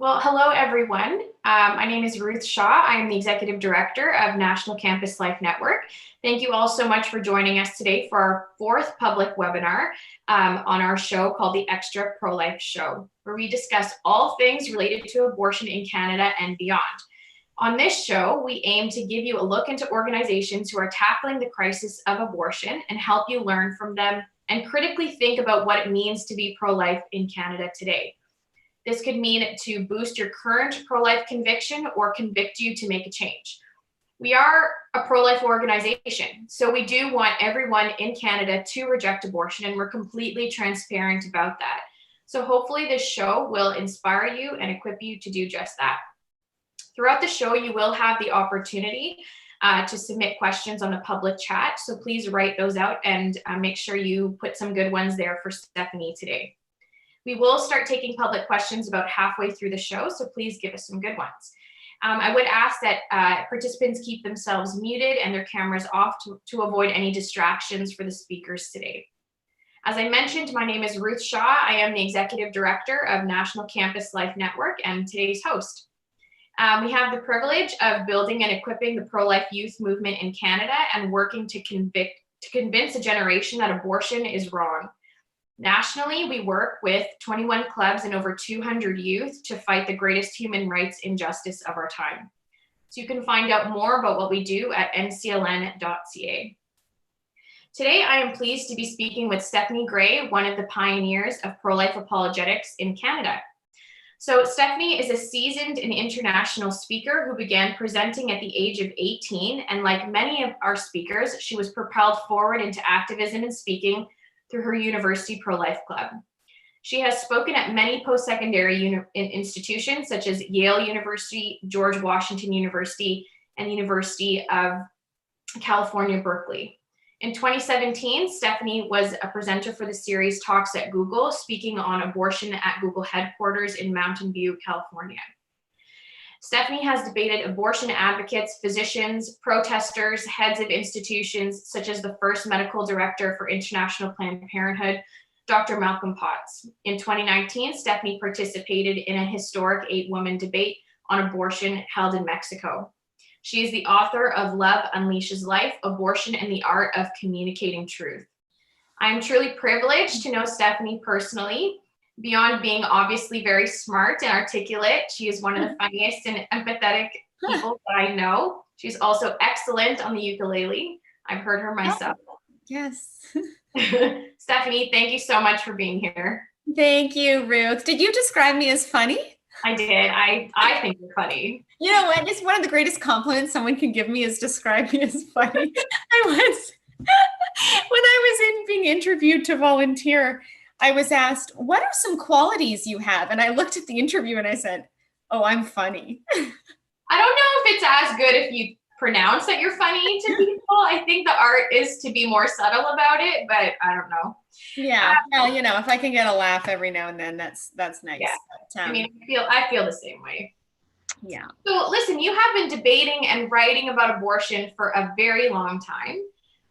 Well, hello, everyone. My name is Ruth Shaw. I am the Executive Director of National Campus Life Network. Thank you all so much for joining us today for our fourth public webinar on our show called the Extra Pro-Life Show, where we discuss all things related to abortion in Canada and beyond. On this show, we aim to give you a look into organizations who are tackling the crisis of abortion and help you learn from them and critically think about what it means to be pro-life in Canada today. This could mean to boost your current pro-life conviction or convict you to make a change. We are a pro-life organization, so we do want everyone in Canada to reject abortion, and we're completely transparent about that. So hopefully this show will inspire you and equip you to do just that. Throughout the show, you will have the opportunity to submit questions on the public chat, so please write those out and make sure you put some good ones there for Stephanie today. We will start taking public questions about halfway through the show, so please give us some good ones. I would ask that participants keep themselves muted and their cameras off to avoid any distractions for the speakers today. As I mentioned, my name is Ruth Shaw. I am the Executive Director of National Campus Life Network and today's host. We have the privilege of building and equipping the pro-life youth movement in Canada and working to convince a generation that abortion is wrong. Nationally, we work with 21 clubs and over 200 youth to fight the greatest human rights injustice of our time. So you can find out more about what we do at ncln.ca. Today, I am pleased to be speaking with Stephanie Gray, one of the pioneers of pro-life apologetics in Canada. So Stephanie is a seasoned and international speaker who began presenting at the age of 18. And like many of our speakers, she was propelled forward into activism and speaking through her university pro-life club. She has spoken at many post-secondary institutions such as Yale University, George Washington University, and the University of California, Berkeley. In 2017, Stephanie was a presenter for the series Talks at Google, speaking on abortion at Google headquarters in Mountain View, California. Stephanie has debated abortion advocates, physicians, protesters, heads of institutions, such as the first medical director for International Planned Parenthood, Dr. Malcolm Potts. In 2019, Stephanie participated in a historic 8-woman debate on abortion held in Mexico. She is the author of Love Unleashes Life, Abortion and the Art of Communicating Truth. I am truly privileged to know Stephanie personally. Beyond being obviously very smart and articulate, she is one of the funniest and empathetic people that I know. She's also excellent on the ukulele. I've heard her myself. Yes. Stephanie, thank you so much for being here. Thank you, Ruth. Did you describe me as funny? I did. I think you're funny. You know what? It's one of the greatest compliments someone can give me is describe me as funny. When I was being interviewed to volunteer, I was asked, what are some qualities you have? And I looked at the interview and I said, oh, I'm funny. I don't know if it's as good if you pronounce that you're funny to people. I think the art is to be more subtle about it, but I don't know. Yeah, well, you know, if I can get a laugh every now and then, that's nice. Yeah. But, I mean, I feel the same way. Yeah. So listen, you have been debating and writing about abortion for a very long time.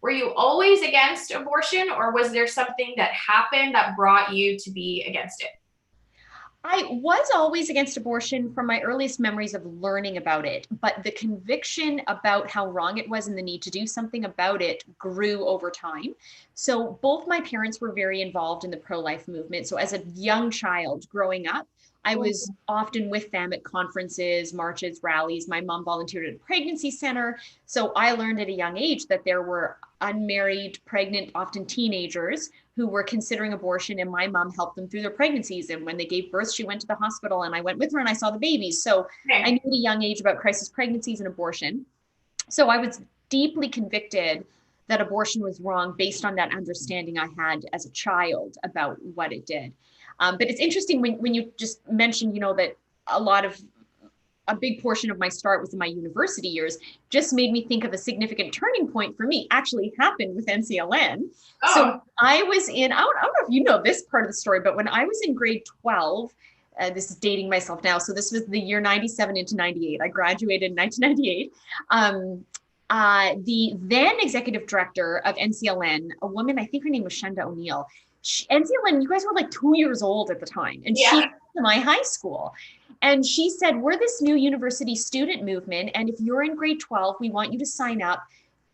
Were you always against abortion, or was there something that happened that brought you to be against it? I was always against abortion from my earliest memories of learning about it, but the conviction about how wrong it was and the need to do something about it grew over time. So both my parents were very involved in the pro-life movement. So as a young child growing up, I was often with them at conferences, marches, rallies. My mom volunteered at a pregnancy center. So I learned at a young age that there were unmarried, pregnant, often teenagers who were considering abortion, and my mom helped them through their pregnancies. And when they gave birth, she went to the hospital and I went with her and I saw the babies. So I knew at a young age about crisis pregnancies and abortion. So I was deeply convicted that abortion was wrong based on that understanding I had as a child about what it did. But it's interesting when you just mentioned, you know, that a big portion of my start was in my university years, just made me think of a significant turning point for me actually happened with NCLN. Oh. So I was I don't know if you know this part of the story, but when I was in grade 12, this is dating myself now. So this was the year 97 into 98. I graduated in 1998. The then executive director of NCLN, a woman, I think her name was Shenda O'Neill, NCLN, you guys were like 2 years old at the time, and she was in my high school. And she said, we're this new university student movement. And if you're in grade 12, we want you to sign up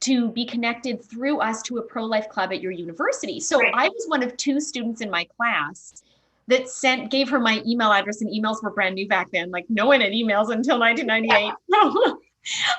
to be connected through us to a pro-life club at your university. So Right. I was one of 2 students in my class that gave her my email address, and emails were brand new back then. Like no one had emails until 1998. So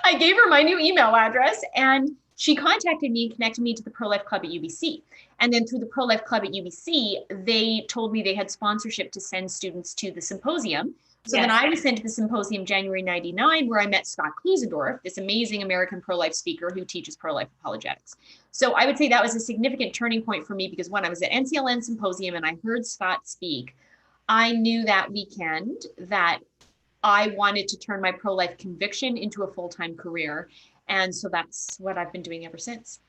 I gave her my new email address, and she contacted me and connected me to the Pro-Life Club at UBC. And then through the Pro-Life Club at UBC, they told me they had sponsorship to send students to the symposium. So then I was sent to the symposium January 99, where I met Scott Klusendorf, this amazing American pro-life speaker who teaches pro-life apologetics. So I would say that was a significant turning point for me, because when I was at NCLN Symposium and I heard Scott speak, I knew that weekend that I wanted to turn my pro-life conviction into a full-time career. And so that's what I've been doing ever since.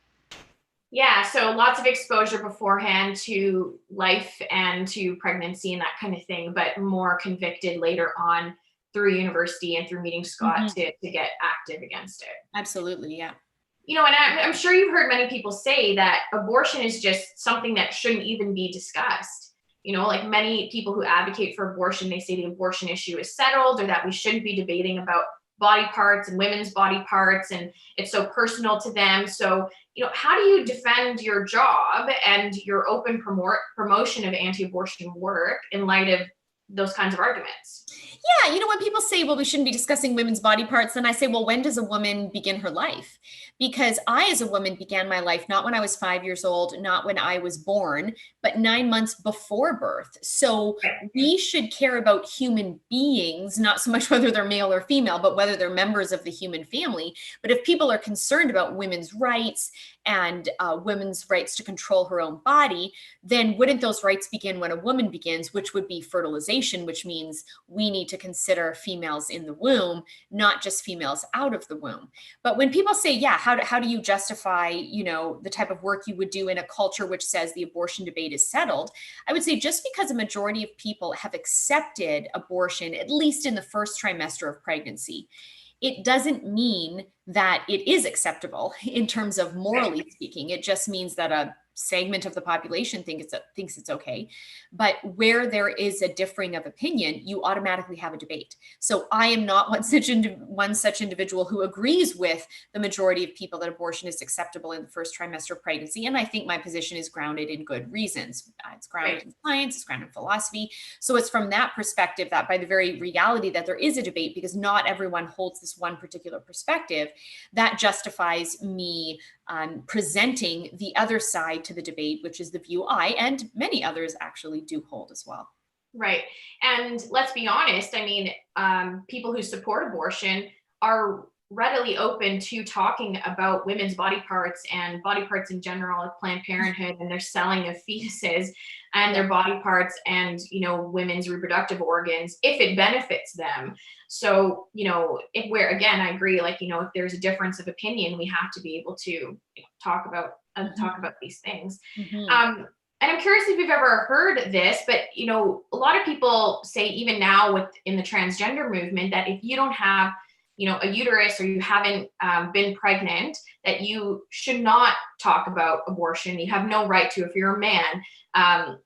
Yeah, so lots of exposure beforehand to life and to pregnancy and that kind of thing, but more convicted later on through university and through meeting Scott to get active against it. Absolutely, yeah. You know, and I'm sure you've heard many people say that abortion is just something that shouldn't even be discussed. You know, like many people who advocate for abortion, they say the abortion issue is settled, or that we shouldn't be debating about body parts and women's body parts, and it's so personal to them. So, you know, how do you defend your job and your open promotion of anti-abortion work in light of those kinds of arguments? Yeah, you know, when people say, well, we shouldn't be discussing women's body parts, then I say, well, when does a woman begin her life? Because I, as a woman, began my life not when I was 5 years old, not when I was born, but 9 months before birth. So we should care about human beings, not so much whether they're male or female, but whether they're members of the human family. But if people are concerned about women's rights and women's rights to control her own body, then wouldn't those rights begin when a woman begins, which would be fertilization, which means we need to consider females in the womb, not just females out of the womb. But when people say, yeah, how do you justify, you know, the type of work you would do in a culture which says the abortion debate is settled? I would say just because a majority of people have accepted abortion, at least in the first trimester of pregnancy, it doesn't mean that it is acceptable in terms of morally speaking. It just means that a segment of the population thinks it's okay. But where there is a differing of opinion, you automatically have a debate. So I am not one such individual who agrees with the majority of people that abortion is acceptable in the first trimester of pregnancy. And I think my position is grounded in good reasons. It's grounded in science, it's grounded in philosophy. So it's from that perspective that by the very reality that there is a debate, because not everyone holds this one particular perspective, that justifies me presenting the other side to the debate, which is the view I and many others actually do hold as well. Right. And let's be honest, I mean, people who support abortion are readily open to talking about women's body parts and body parts in general, like Planned Parenthood and their selling of fetuses and their body parts and, you know, women's reproductive organs, if it benefits them. So, you know, again, I agree, like, you know, if there's a difference of opinion, we have to be able to, you know, talk about these things. And I'm curious if you've ever heard this, but, you know, a lot of people say even now within the transgender movement that if you don't have, you know, a uterus or you haven't been pregnant, that you should not talk about abortion. You have no right to if you're a man,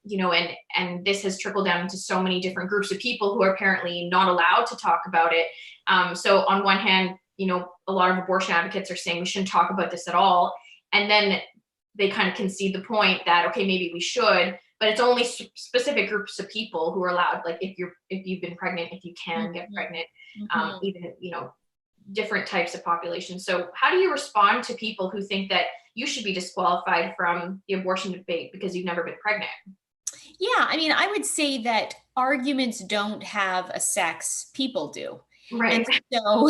you know, and this has trickled down into so many different groups of people who are apparently not allowed to talk about it. So on one hand, you know, a lot of abortion advocates are saying we shouldn't talk about this at all. And then they kind of concede the point that, okay, maybe we should, but it's only specific groups of people who are allowed. Like if you've been pregnant, if you can get pregnant, even, you know, different types of populations. So how do you respond to people who think that you should be disqualified from the abortion debate because you've never been pregnant? Yeah, I mean, I would say that arguments don't have a sex, people do. Right. And so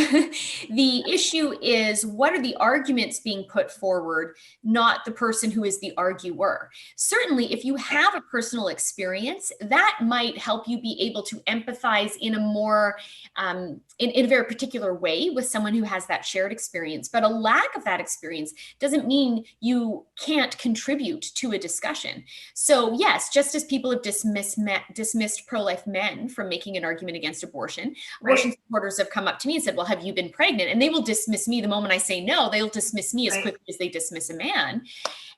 the issue is, what are the arguments being put forward, not the person who is the arguer? Certainly, if you have a personal experience, that might help you be able to empathize in a more, in a very particular way with someone who has that shared experience. But a lack of that experience doesn't mean you can't contribute to a discussion. So yes, just as people have dismissed pro-life men from making an argument against abortion, abortion supporters doctors have come up to me and said, well, have you been pregnant? And they will dismiss me the moment I say no. They'll dismiss me as Right. quickly as they dismiss a man.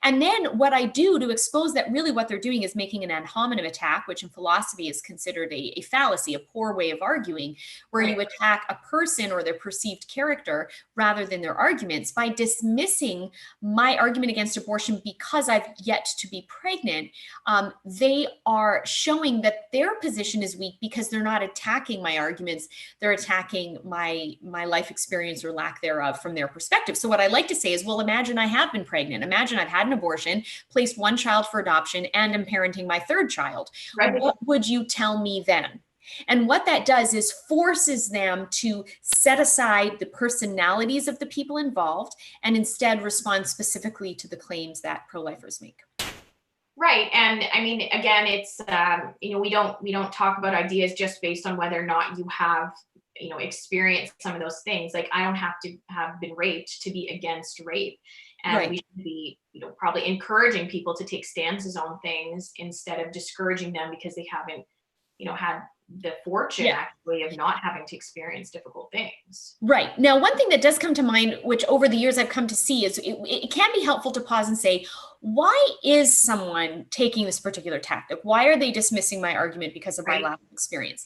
And then what I do to expose that really what they're doing is making an ad hominem attack, which in philosophy is considered a fallacy, a poor way of arguing, where Right. you attack a person or their perceived character rather than their arguments. By dismissing my argument against abortion because I've yet to be pregnant, they are showing that their position is weak because they're not attacking my arguments. They're attacking my life experience or lack thereof from their perspective. So what I like to say is, well, imagine I have been pregnant. Imagine I've had an abortion, placed one child for adoption, and am parenting my third child. Right. What would you tell me then? And what that does is forces them to set aside the personalities of the people involved and instead respond specifically to the claims that pro-lifers make. Right. And I mean, again, it's, we don't talk about ideas just based on whether or not you have, experienced some of those things. Like, I don't have to have been raped to be against rape. And Right. we should be, probably encouraging people to take stances on things instead of discouraging them because they haven't, had the fortune actually of not having to experience difficult things. Right. Now, one thing that does come to mind, which over the years I've come to see, is it can be helpful to pause and say, why is someone taking this particular tactic? Why are they dismissing my argument because of my lack of experience?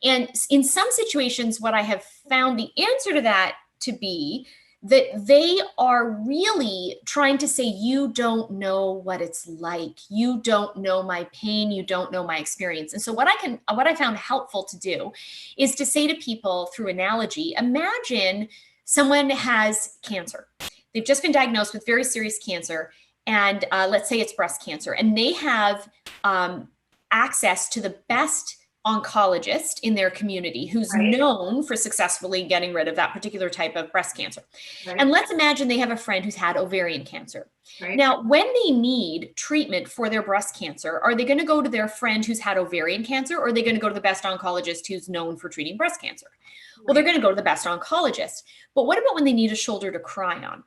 And in some situations, what I have found the answer to that to be that they are really trying to say, you don't know what it's like. You don't know my pain. You don't know my experience. And so what I found helpful to do is to say to people through analogy, imagine someone has cancer. They've just been diagnosed with very serious cancer. And let's say it's breast cancer, and they have access to the best oncologist in their community who's known for successfully getting rid of that particular type of breast cancer. Right. And let's imagine they have a friend who's had ovarian cancer. Right. Now, when they need treatment for their breast cancer, are they going to go to their friend who's had ovarian cancer, or are they going to go to the best oncologist who's known for treating breast cancer? Right. Well, they're going to go to the best oncologist. But what about when they need a shoulder to cry on?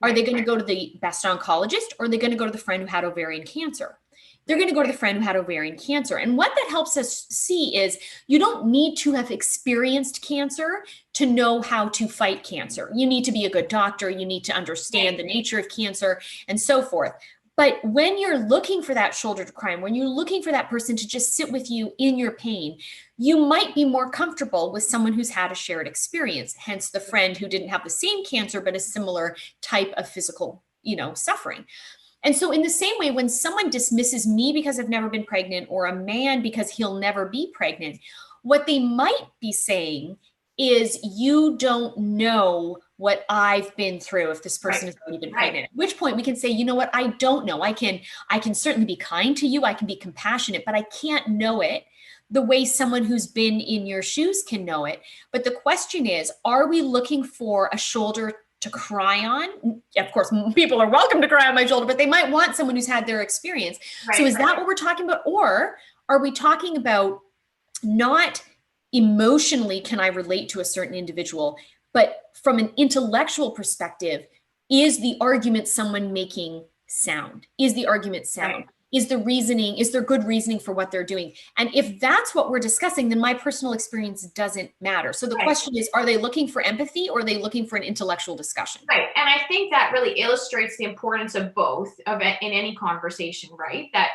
Are they going to go to the best oncologist, or are they going to go to the friend who had ovarian cancer? They're going to go to the friend who had ovarian cancer. And what that helps us see is you don't need to have experienced cancer to know how to fight cancer. You need to be a good doctor. You need to understand the nature of cancer and so forth. But when you're looking for that shoulder to cry on, when you're looking for that person to just sit with you in your pain, you might be more comfortable with someone who's had a shared experience, hence the friend who didn't have the same cancer, but a similar type of physical, suffering. And so in the same way, when someone dismisses me because I've never been pregnant, or a man because he'll never be pregnant, what they might be saying is, you don't know what I've been through if this person has already been pregnant. At which point we can say, you know what, I don't know. I can certainly be kind to you. I can be compassionate, but I can't know it the way someone who's been in your shoes can know it. But the question is, are we looking for a shoulder to cry on? Of course, people are welcome to cry on my shoulder, but they might want someone who's had their experience. So is that what we're talking about? Or are we talking about not emotionally can I relate to a certain individual, but from an intellectual perspective, is the argument someone making sound? Is the argument sound? Is there good reasoning for what they're doing? And if that's what we're discussing, then my personal experience doesn't matter. So the question is, are they looking for empathy, or are they looking for an intellectual discussion? Right. And I think that really illustrates the importance of both in any conversation, right? That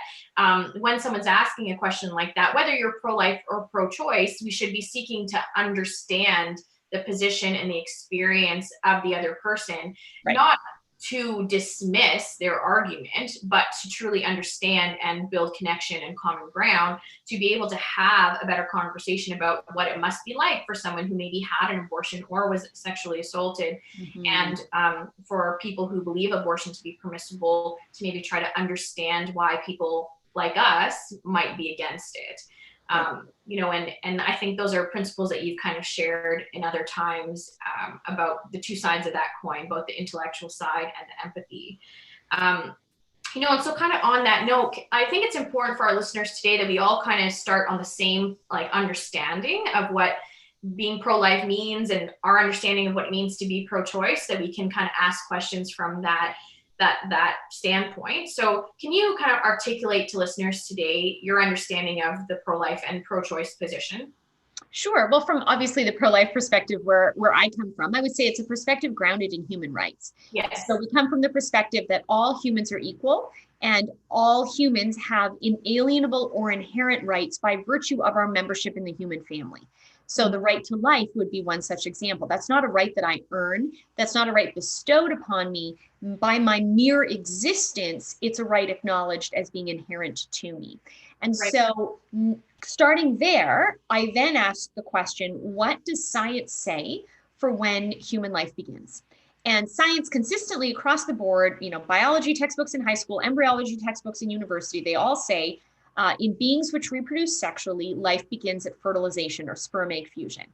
when someone's asking a question like that, whether you're pro-life or pro-choice, we should be seeking to understand the position and the experience of the other person, not to dismiss their argument, but to truly understand and build connection and common ground to be able to have a better conversation about what it must be like for someone who maybe had an abortion or was sexually assaulted. And for people who believe abortion to be permissible, to maybe try to understand why people like us might be against it. And I think those are principles that you've kind of shared in other times about the two sides of that coin, both the intellectual side and the empathy. And so kind of on that note, I think it's important for our listeners today that we all kind of start on the same understanding of what being pro-life means, and our understanding of what it means to be pro-choice, that we can kind of ask questions from that standpoint. So can you kind of articulate to listeners today your understanding of the pro-life and pro-choice position? Sure. Well, from obviously the pro-life perspective where I come from, I would say it's a perspective grounded in human rights. So Yes. we come from the perspective that all humans are equal and all humans have inalienable or inherent rights by virtue of our membership in the human family. So the Mhm. right to life would be one such example. That's not a right that I earn. That's not a right bestowed upon me by my mere existence. It's a right acknowledged as being inherent to me. And Right. so starting there, I then ask the question, what does science say for when human life begins? And science consistently across the board, biology textbooks in high school, embryology textbooks in university, they all say in beings which reproduce sexually, life begins at fertilization or sperm egg fusion.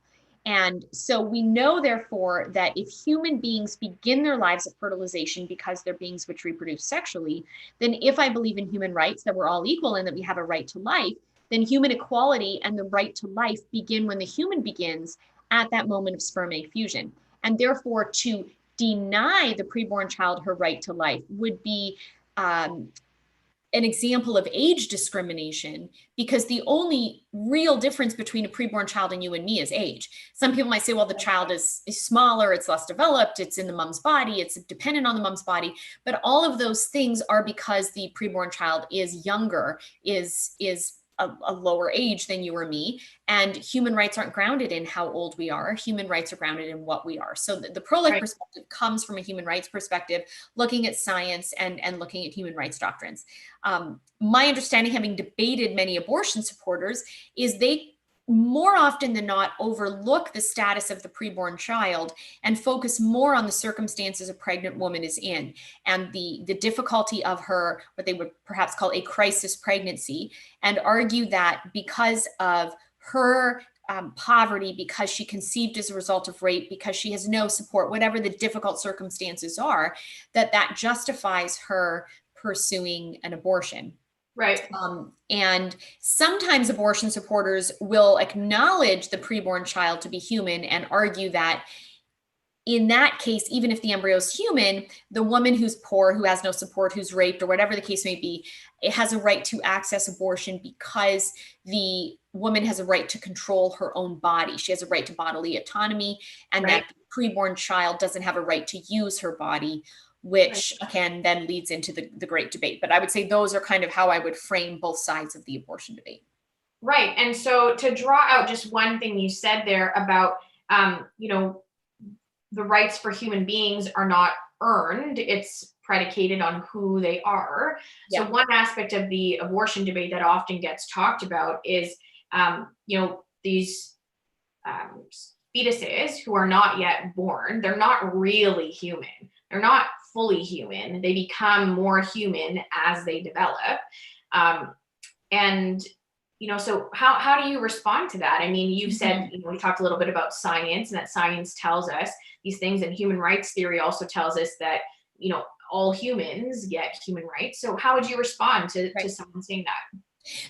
And so we know, therefore, that if human beings begin their lives at fertilization because they're beings which reproduce sexually, then if I believe in human rights, that we're all equal and that we have a right to life, then human equality and the right to life begin when the human begins at that moment of sperm egg fusion. And therefore, to deny the preborn child her right to life would be an example of age discrimination, because the only real difference between a preborn child and you and me is age. Some people might say, well, the child is smaller, it's less developed, it's in the mom's body, it's dependent on the mom's body. But all of those things are because the preborn child is younger, is a lower age than you or me. And human rights aren't grounded in how old we are. Human rights are grounded in what we are. So the pro-life Right. perspective comes from a human rights perspective, looking at science and looking at human rights doctrines. My understanding, having debated many abortion supporters, is they more often than not overlook the status of the preborn child and focus more on the circumstances a pregnant woman is in and the difficulty of her, what they would perhaps call a crisis pregnancy, and argue that because of her poverty, because she conceived as a result of rape, because she has no support, whatever the difficult circumstances are, that justifies her pursuing an abortion. Right. And sometimes abortion supporters will acknowledge the preborn child to be human and argue that in that case, even if the embryo is human, the woman who's poor, who has no support, who's raped, or whatever the case may be, it has a right to access abortion because the woman has a right to control her own body. She has a right to bodily autonomy, and Right. that the preborn child doesn't have a right to use her body, Right. which again then leads into the great debate. But I would say those are kind of how I would frame both sides of the abortion debate. Right. And so to draw out just one thing you said there about, you know, the rights for human beings are not earned, it's predicated on who they are. So Yeah. one aspect of the abortion debate that often gets talked about is, these um, fetuses who are not yet born, they're not really human. They're not fully human. They become more human as they develop. Um, and so how do you respond to that? I mean, you've said, Mhm. we talked a little bit about science, and that science tells us these things, and human rights theory also tells us that all humans get human rights. So how would you respond to Right. someone saying that?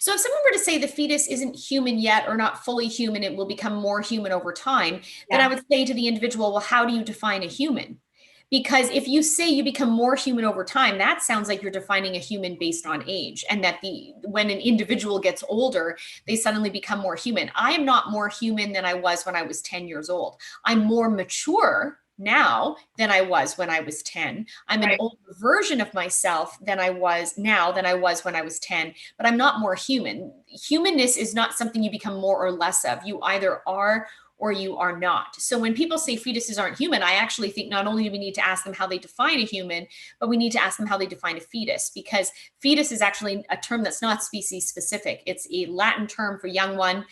So if someone were to say the fetus isn't human yet or not fully human, it will become more human over time, then I Yeah. would say to the individual, well, how do you define a human? Because if you say you become more human over time, that sounds like you're defining a human based on age, and that when an individual gets older, they suddenly become more human. I am not more human than I was when I was 10 years old. I'm more mature now than I was when I was 10. I'm an Right. older version of myself than I was now than I was when I was 10, but I'm not more human. Humanness is not something you become more or less of. You either are or you are not. So when people say fetuses aren't human, I actually think not only do we need to ask them how they define a human, but we need to ask them how they define a fetus, because fetus is actually a term that's not species specific. It's a Latin term for young one.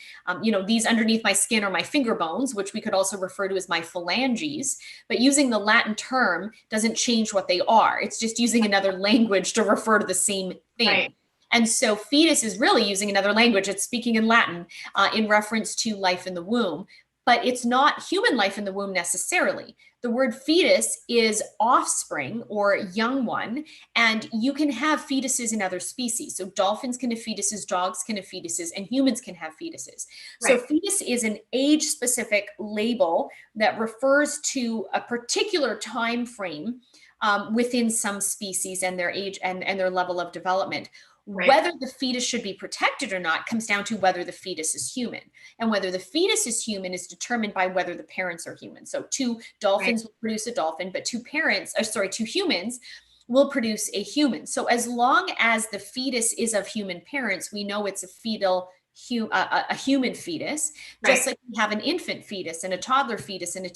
These underneath my skin are my finger bones, which we could also refer to as my phalanges. But using the Latin term doesn't change what they are. It's just using another language to refer to the same Right. thing. And so fetus is really using another language. It's speaking in Latin in reference to life in the womb, but it's not human life in the womb necessarily. The word fetus is offspring or young one, and you can have fetuses in other species. So dolphins can have fetuses, dogs can have fetuses, and humans can have fetuses. So Right. fetus is an age-specific label that refers to a particular time frame within some species and their age and their level of development. Right. Whether the fetus should be protected or not comes down to whether the fetus is human. And whether the fetus is human is determined by whether the parents are human. So two dolphins will produce a dolphin, but two humans will produce a human. So as long as the fetus is of human parents, we know it's a human fetus, just like we have an infant fetus and a toddler fetus and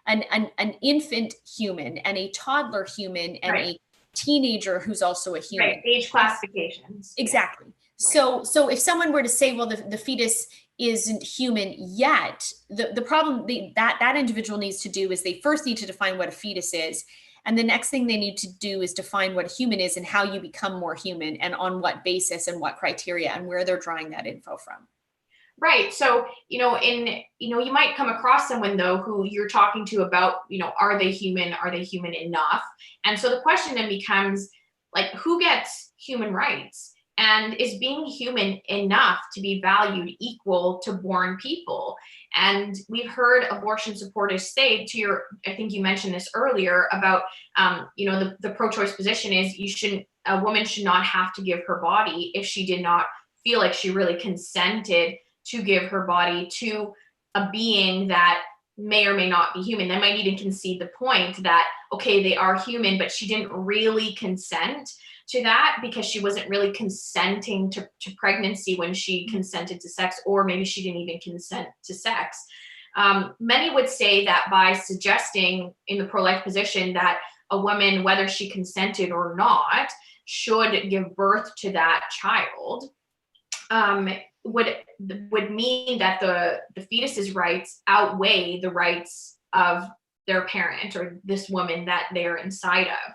an infant human and a toddler human and a teenager who's also a human. Right. Age classifications. Exactly. Yeah. So if someone were to say, well, the fetus isn't human yet, the problem that individual needs to do is they first need to define what a fetus is. And the next thing they need to do is define what a human is and how you become more human and on what basis and what criteria and where they're drawing that info from. Right. So, you might come across someone though, who you're talking to about, are they human? Are they human enough? And so the question then becomes like, who gets human rights? And is being human enough to be valued equal to born people? And we've heard abortion supporters say I think you mentioned this earlier about, the pro-choice position is a woman should not have to give her body if she did not feel like she really consented to give her body to a being that may or may not be human. They might even concede the point that, okay, they are human, but she didn't really consent to that because she wasn't really consenting to pregnancy when she consented to sex, or maybe she didn't even consent to sex. Many would say that by suggesting in the pro-life position that a woman, whether she consented or not, should give birth to that child, would mean that the fetus's rights outweigh the rights of their parent or this woman that they're inside of.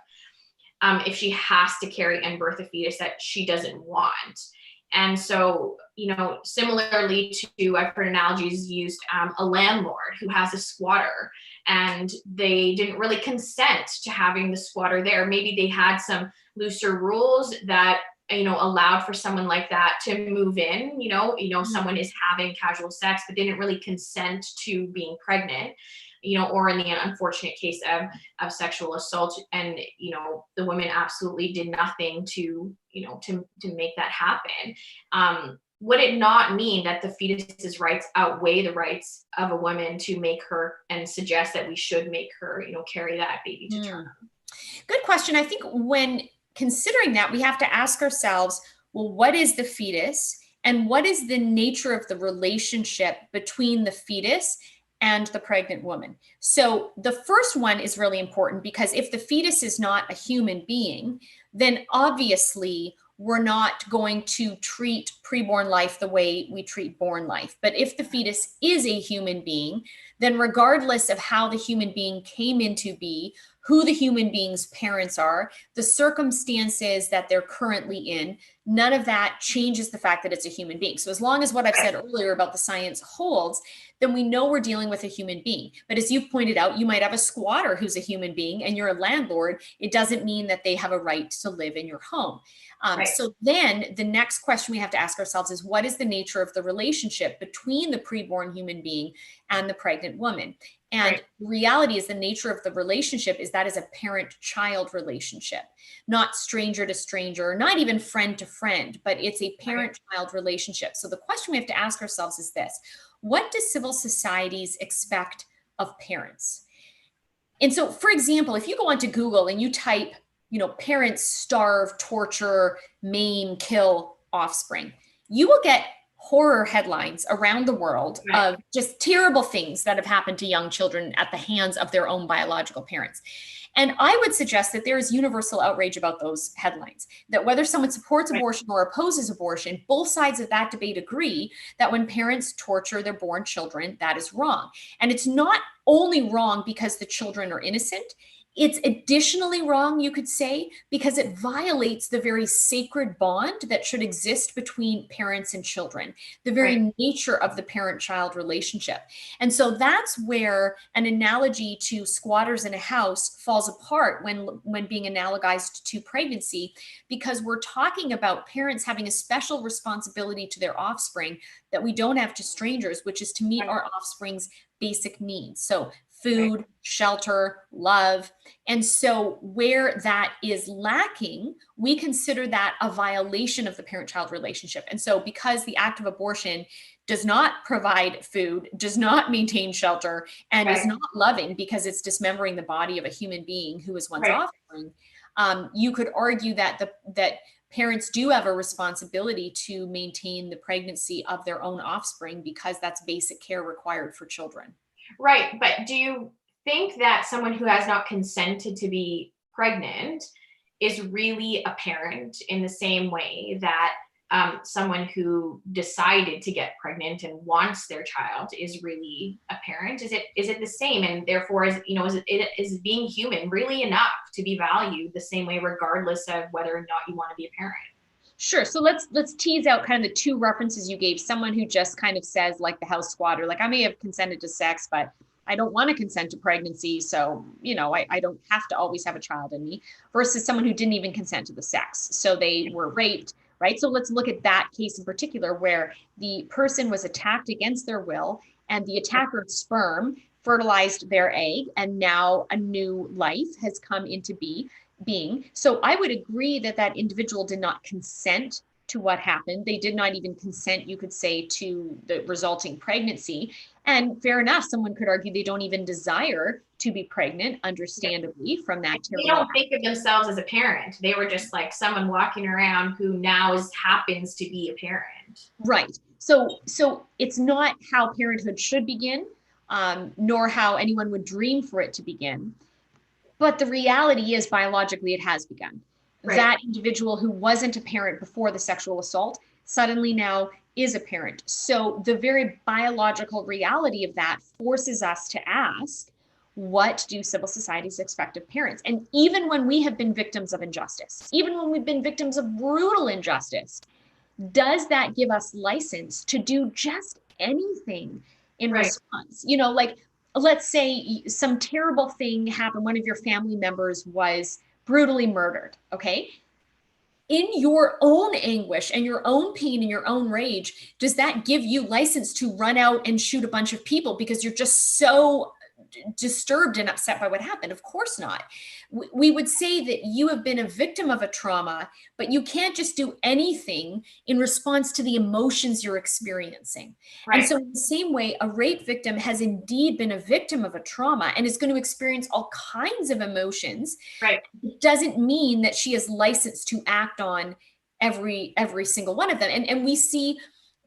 If she has to carry and birth a fetus that she doesn't want. And so, similarly to, I've heard analogies used, a landlord who has a squatter and they didn't really consent to having the squatter there. Maybe they had some looser rules that, allowed for someone like that to move in, someone is having casual sex, but didn't really consent to being pregnant. Or in the unfortunate case of sexual assault, and the woman absolutely did nothing to make that happen. Would it not mean that the fetus's rights outweigh the rights of a woman to make her and suggest that we should make her, carry that baby to term? Good question. I think when considering that, we have to ask ourselves, well, what is the fetus and what is the nature of the relationship between the fetus and the pregnant woman? So the first one is really important because if the fetus is not a human being, then obviously we're not going to treat preborn life the way we treat born life. But if the fetus is a human being, then regardless of how the human being came into being, who the human being's parents are, the circumstances that they're currently in, none of that changes the fact that it's a human being. So as long as what I've said earlier about the science holds, then we know we're dealing with a human being. But as you've pointed out, you might have a squatter who's a human being and you're a landlord. It doesn't mean that they have a right to live in your home. So then the next question we have to ask ourselves is, what is the nature of the relationship between the preborn human being and the pregnant woman? And the reality is the nature of the relationship is that is a parent-child relationship, not stranger to stranger, not even friend to friend, but it's a parent-child relationship. So the question we have to ask ourselves is this: what do civil societies expect of parents? And so, for example, if you go onto Google and you type, parents starve, torture, maim, kill offspring, you will get horror headlines around the world of just terrible things that have happened to young children at the hands of their own biological parents. And I would suggest that there is universal outrage about those headlines, that whether someone supports abortion or opposes abortion, both sides of that debate agree that when parents torture their born children, that is wrong. And it's not only wrong because the children are innocent. It's additionally wrong, you could say, because it violates the very sacred bond that should exist between parents and children, the very nature of the parent-child relationship. And so that's where an analogy to squatters in a house falls apart when being analogized to pregnancy, because we're talking about parents having a special responsibility to their offspring that we don't have to strangers, which is to meet our offspring's basic needs. So Right. food, shelter, love. And so where that is lacking, we consider that a violation of the parent-child relationship. And so because the act of abortion does not provide food, does not maintain shelter, and is Right. not loving because it's dismembering the body of a human being who is one's Right. offspring, you could argue that that parents do have a responsibility to maintain the pregnancy of their own offspring because that's basic care required for children. Right. But do you think that someone who has not consented to be pregnant is really a parent in the same way that someone who decided to get pregnant and wants their child is really a parent? Is it the same? And therefore, is being human really enough to be valued the same way, regardless of whether or not you want to be a parent? Sure. So let's tease out kind of the two references you gave. Someone who just kind of says, like the house squatter, like I may have consented to sex, but I don't want to consent to pregnancy. So, I don't have to always have a child in me, versus someone who didn't even consent to the sex. So they were raped, right? So let's look at that case in particular where the person was attacked against their will and the attacker's sperm fertilized their egg, and now a new life has come into being. So I would agree that that individual did not consent to what happened. They did not even consent, you could say, to the resulting pregnancy. And fair enough, someone could argue they don't even desire to be pregnant, understandably, from that They terrible. don't think of themselves as a parent. They were just like someone walking around who now happens to be a parent. Right. So it's not how parenthood should begin, nor how anyone would dream for it to begin. But the reality is, biologically, it has begun. Right. That individual who wasn't a parent before the sexual assault suddenly now is a parent. So the very biological reality of that forces us to ask, what do civil societies expect of parents? And even when we have been victims of injustice, even when we've been victims of brutal injustice, does that give us license to do just anything in Right. response? Like, let's say some terrible thing happened. One of your family members was brutally murdered. Okay. In your own anguish and your own pain and your own rage, does that give you license to run out and shoot a bunch of people because you're just so disturbed and upset by what happened? Of course not. We would say that you have been a victim of a trauma, but you can't just do anything in response to the emotions you're experiencing. Right. And so in the same way, a rape victim has indeed been a victim of a trauma and is going to experience all kinds of emotions. Right. It doesn't mean that she is licensed to act on every single one of them. And we see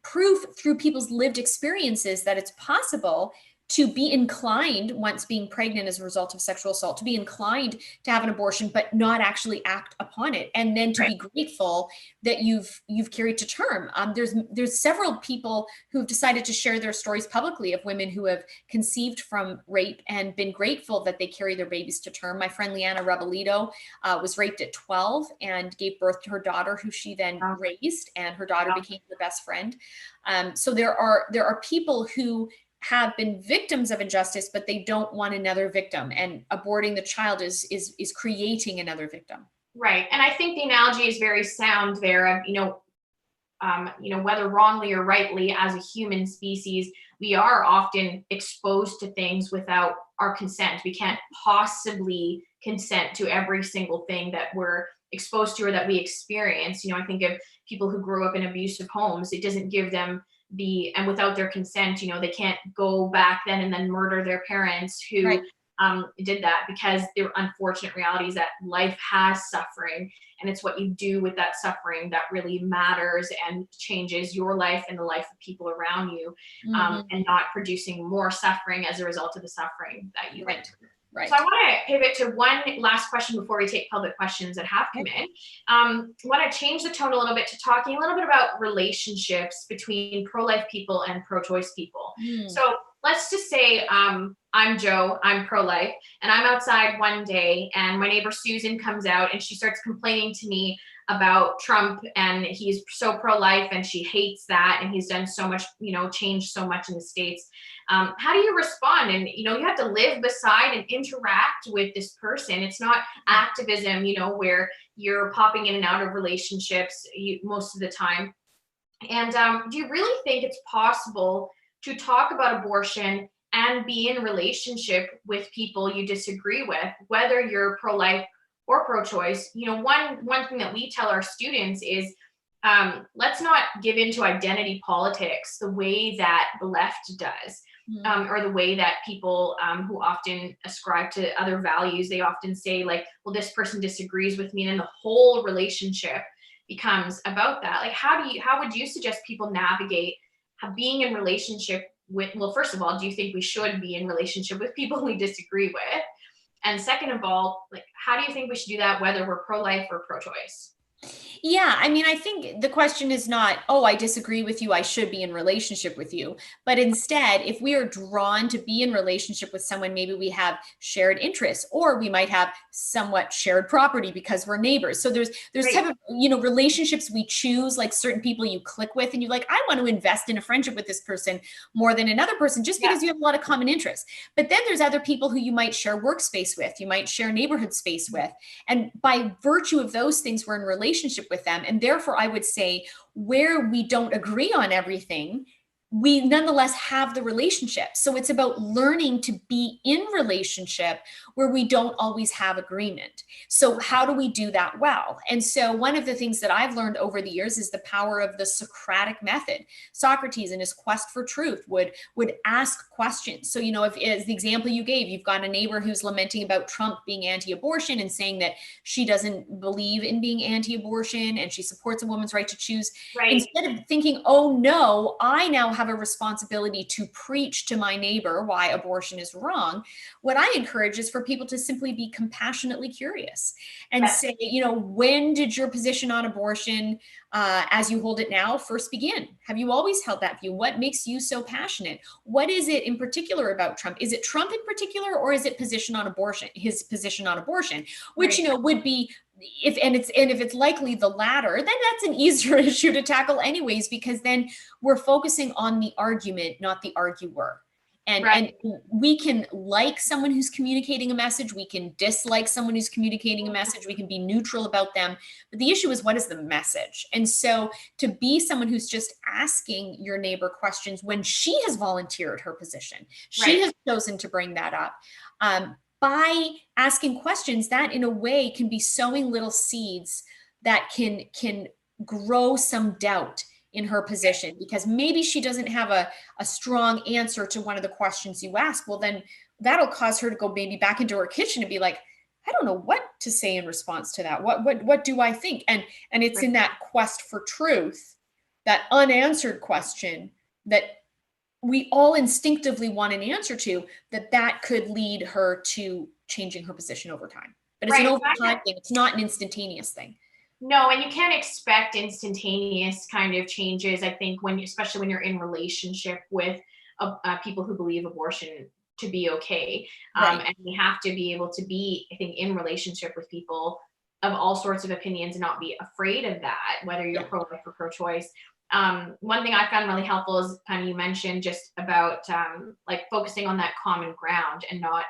proof through people's lived experiences that it's possible to be inclined, once being pregnant as a result of sexual assault, to be inclined to have an abortion, but not actually act upon it, and then to be grateful that you've carried to term. There's several people who've decided to share their stories publicly of women who have conceived from rape and been grateful that they carry their babies to term. My friend Leanna Rebelito was raped at 12 and gave birth to her daughter, who she then raised, and her daughter became her best friend. So there are people who have been victims of injustice, but they don't want another victim, and aborting the child is creating another victim. Right. And I think the analogy is very sound there of, whether wrongly or rightly, as a human species, we are often exposed to things without our consent. We can't possibly consent to every single thing that we're exposed to or that we experience. I think of people who grew up in abusive homes. It doesn't give them and without their consent, they can't go back then and then murder their parents who did that, because the unfortunate reality is that life has suffering, and it's what you do with that suffering that really matters and changes your life and the life of people around you, and not producing more suffering as a result of the suffering that you went through. Right. So I want to pivot to one last question before we take public questions that have come in. I want to change the tone a little bit to talking a little bit about relationships between pro-life people and pro-choice people. So let's just say I'm Joe, I'm pro-life, and I'm outside one day and my neighbor Susan comes out and she starts complaining to me about Trump, and he's so pro-life and she hates that, and he's done so much, changed so much in the States. How do you respond? And, you have to live beside and interact with this person. It's not activism, where you're popping in and out of relationships most of the time. And do you really think it's possible to talk about abortion and be in relationship with people you disagree with, whether you're pro-life or pro-choice. One thing that we tell our students is, let's not give into identity politics the way that the left does. Or the way that people who often ascribe to other values, they often say like, well, this person disagrees with me, and then the whole relationship becomes about that. Like, how would you suggest people navigate being in relationship with, well, first of all, do you think we should be in relationship with people we disagree with? And second of all, like, how do you think we should do that, whether we're pro-life or pro-choice? Yeah, I mean, I think the question is not, oh, I disagree with you, I should be in relationship with you. But instead, if we are drawn to be in relationship with someone, maybe we have shared interests, or we might have somewhat shared property because we're neighbors. So there's Right. type of, relationships we choose, like certain people you click with and you're like, I want to invest in a friendship with this person more than another person just because you have a lot of common interests. But then there's other people who you might share workspace with, you might share neighborhood space with. And by virtue of those things, we're in relationship with them. And therefore, I would say where we don't agree on everything, we nonetheless have the relationship. So it's about learning to be in relationship where we don't always have agreement. So how do we do that well? And so one of the things that I've learned over the years is the power of the Socratic method. Socrates, in his quest for truth, would ask questions. So, if as the example you gave, you've got a neighbor who's lamenting about Trump being anti-abortion and saying that she doesn't believe in being anti-abortion and she supports a woman's right to choose. Right. Instead of thinking, oh no, I now have a responsibility to preach to my neighbor why abortion is wrong, what I encourage is for people to simply be compassionately curious and say, when did your position on abortion, as you hold it now, first begin? Have you always held that view? What makes you so passionate? What is it in particular about Trump? Is it Trump in particular, or is it position on abortion, his position on abortion, which, Right. would be, if it's likely the latter, then that's an easier issue to tackle anyways, because then we're focusing on the argument, not the arguer. And we can like someone who's communicating a message, we can dislike someone who's communicating a message, we can be neutral about them, but the issue is, what is the message? And so to be someone who's just asking your neighbor questions when she has volunteered her position, she has chosen to bring that up, by asking questions, that in a way can be sowing little seeds that can grow some doubt in her position, because maybe she doesn't have a strong answer to one of the questions you ask. Well, then that'll cause her to go maybe back into her kitchen and be like, I don't know what to say in response to that. What do I think? And it's in that quest for truth, that unanswered question that we all instinctively want an answer to, that could lead her to changing her position over time. But it's an over time thing. It's not an instantaneous thing. No, and you can't expect instantaneous kind of changes, I think, especially when you're in relationship with people who believe abortion to be okay. And we have to be able to be, I think, in relationship with people of all sorts of opinions and not be afraid of that, whether you're pro-life or pro-choice. One thing I found really helpful is kind of, you mentioned just about like focusing on that common ground and not,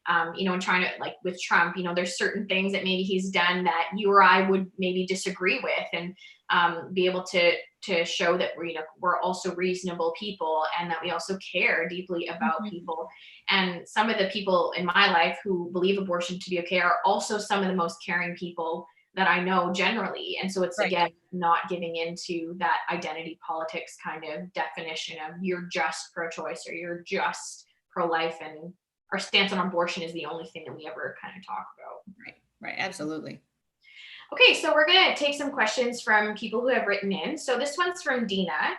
and trying to, like with Trump, there's certain things that maybe he's done that you or I would maybe disagree with, and be able to show that we're also reasonable people and that we also care deeply about people. And some of the people in my life who believe abortion to be okay are also some of the most caring people that I know generally. And so it's again, not giving into that identity politics kind of definition of you're just pro-choice or you're just pro-life, and our stance on abortion is the only thing that we ever kind of talk about. Right, absolutely. Okay, so we're gonna take some questions from people who have written in. So this one's from Dina.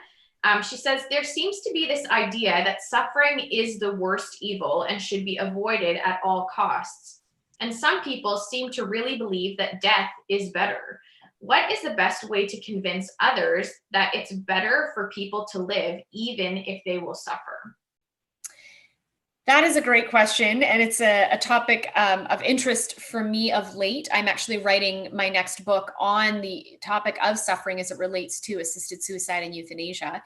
She says, there seems to be this idea that suffering is the worst evil and should be avoided at all costs. And some people seem to really believe that death is better. What is the best way to convince others that it's better for people to live, even if they will suffer? That is a great question, and it's a topic of interest for me of late. I'm actually writing my next book on the topic of suffering as it relates to assisted suicide and euthanasia.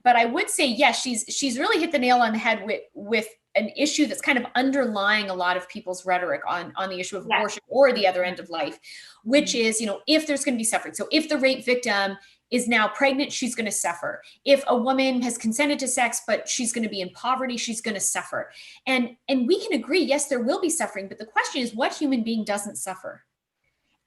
But I would say, yes, she's really hit the nail on the head with an issue that's kind of underlying a lot of people's rhetoric on the issue of abortion or the other end of life, which is, if there's going to be suffering. So if the rape victim is now pregnant, she's going to suffer. If a woman has consented to sex, but she's going to be in poverty, she's going to suffer. And we can agree, yes, there will be suffering, but the question is, what human being doesn't suffer?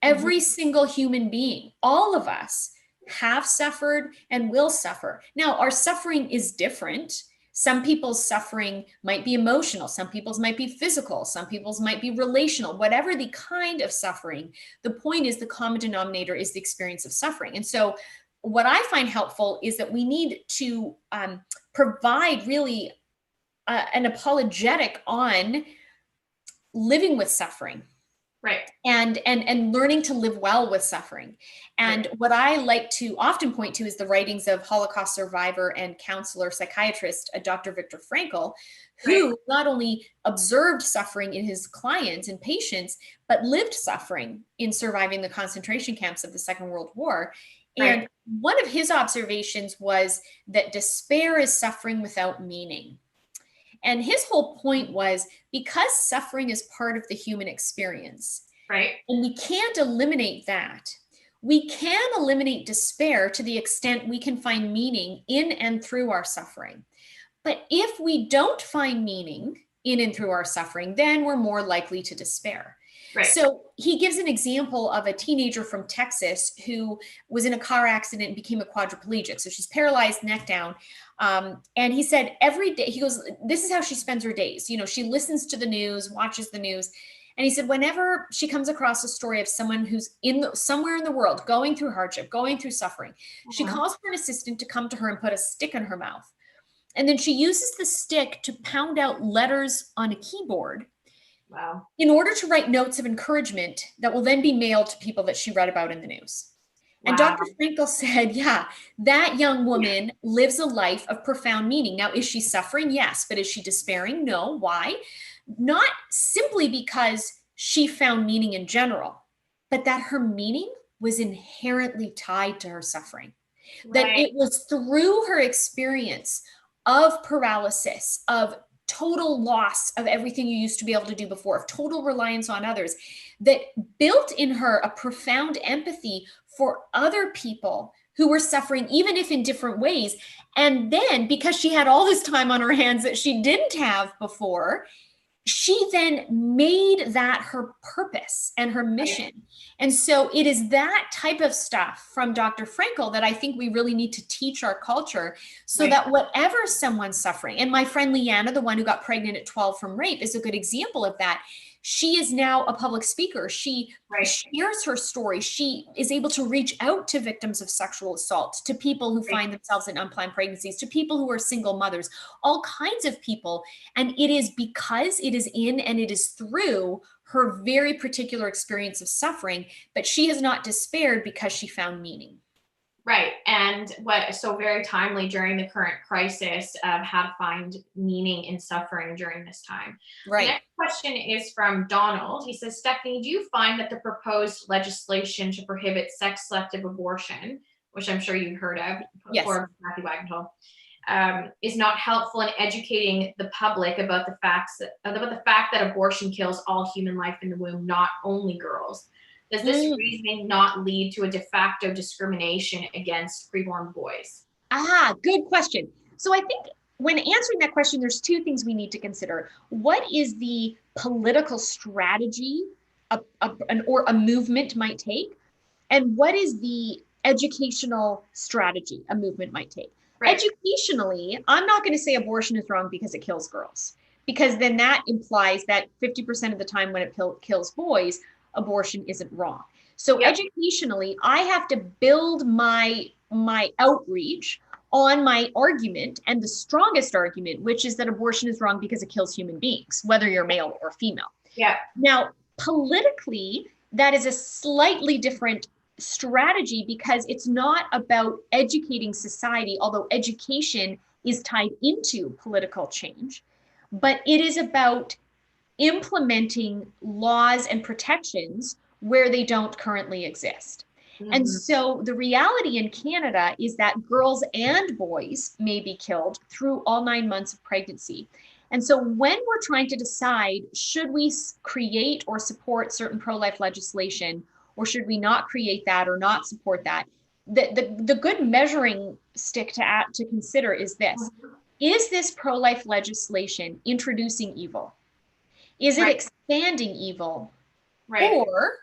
Every single human being, all of us, have suffered and will suffer. Now, our suffering is different. Some people's suffering might be emotional, some people's might be physical, some people's might be relational, whatever the kind of suffering. The point is, the common denominator is the experience of suffering. And so what I find helpful is that we need to provide really an apologetic on living with suffering. Right. And learning to live well with suffering. And what I like to often point to is the writings of Holocaust survivor and counselor psychiatrist, Dr. Viktor Frankl, who not only observed suffering in his clients and patients, but lived suffering in surviving the concentration camps of the Second World War. And one of his observations was that despair is suffering without meaning. And his whole point was, because suffering is part of the human experience, and we can't eliminate that, we can eliminate despair to the extent we can find meaning in and through our suffering. But if we don't find meaning in and through our suffering, then we're more likely to despair. So he gives an example of a teenager from Texas who was in a car accident and became a quadriplegic. So she's paralyzed, neck down. And he said every day, he goes, this is how she spends her days. You know, she listens to the news, watches the news. And he said, whenever she comes across a story of someone who's somewhere in the world going through hardship, going through suffering, she calls for an assistant to come to her and put a stick in her mouth. And then she uses the stick to pound out letters on a keyboard. In order to write notes of encouragement that will then be mailed to people that she read about in the news. And Dr. Frankl said, yeah, that young woman lives a life of profound meaning. Now, is she suffering? Yes. But is she despairing? No. Why? Not simply because she found meaning in general, but that her meaning was inherently tied to her suffering. That it was through her experience of paralysis, of total loss of everything you used to be able to do before, of total reliance on others, that built in her a profound empathy for other people who were suffering, even if in different ways. And then, because she had all this time on her hands that she didn't have before, she then made that her purpose and her mission. And so it is that type of stuff from Dr. Frankl that I think we really need to teach our culture, so that whatever someone's suffering, and my friend Leanna, the one who got pregnant at 12 from rape, is a good example of that. She is now a public speaker. She shares her story. She is able to reach out to victims of sexual assault, to people who find themselves in unplanned pregnancies, to people who are single mothers, all kinds of people. And it is because it is in and it is through her very particular experience of suffering, but she has not despaired because she found meaning. And so very timely during the current crisis of how to find meaning in suffering during this time. The next question is from Donald. He says, Stephanie, do you find that the proposed legislation to prohibit sex-selective abortion, which I'm sure you've heard of, for Matthew Wagenthal, is not helpful in educating the public about the fact that abortion kills all human life in the womb, not only girls? Does this reasoning not lead to a de facto discrimination against preborn boys? Good question. So I think when answering that question, there's two things we need to consider. What is the political strategy or a movement might take? And what is the educational strategy a movement might take? Educationally, I'm not going to say abortion is wrong because it kills girls, because then that implies that 50% of the time when it kills boys, abortion isn't wrong. So educationally, I have to build my outreach on my argument, and the strongest argument, which is that abortion is wrong because it kills human beings, whether you're male or female. Now, politically, that is a slightly different strategy, because it's not about educating society, although education is tied into political change, but it is about implementing laws and protections where they don't currently exist. And so the reality in Canada is that girls and boys may be killed through all 9 months of pregnancy. And so when we're trying to decide, should we create or support certain pro-life legislation, or should we not create that or not support that, the good measuring stick to consider is this. Is this pro-life legislation introducing evil? Is it Right. expanding evil? Right. Or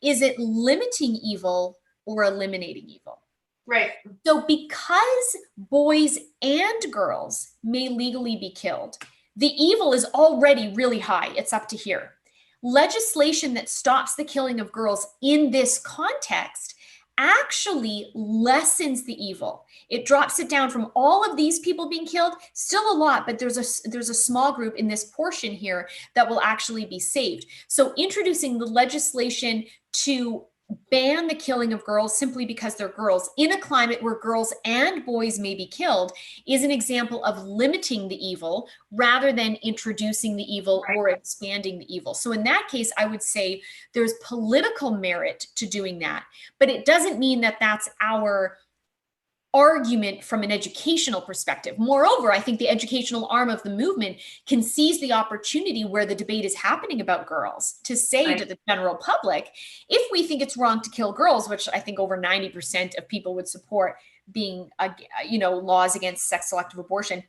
is it limiting evil or eliminating evil? Right. So because boys and girls may legally be killed, the evil is already really high. It's up to here. Legislation that stops the killing of girls in this context actually lessens the evil. It drops it down from all of these people being killed, still a lot, but there's a small group in this portion here that will actually be saved. So introducing the legislation to ban the killing of girls simply because they're girls in a climate where girls and boys may be killed is an example of limiting the evil rather than introducing the evil Right. or expanding the evil. So in that case, I would say there's political merit to doing that, but it doesn't mean that that's our argument from an educational perspective. Moreover, I think the educational arm of the movement can seize the opportunity where the debate is happening about girls to say Right. to the general public, if we think it's wrong to kill girls, which I think over 90% of people would support being, laws against sex selective abortion.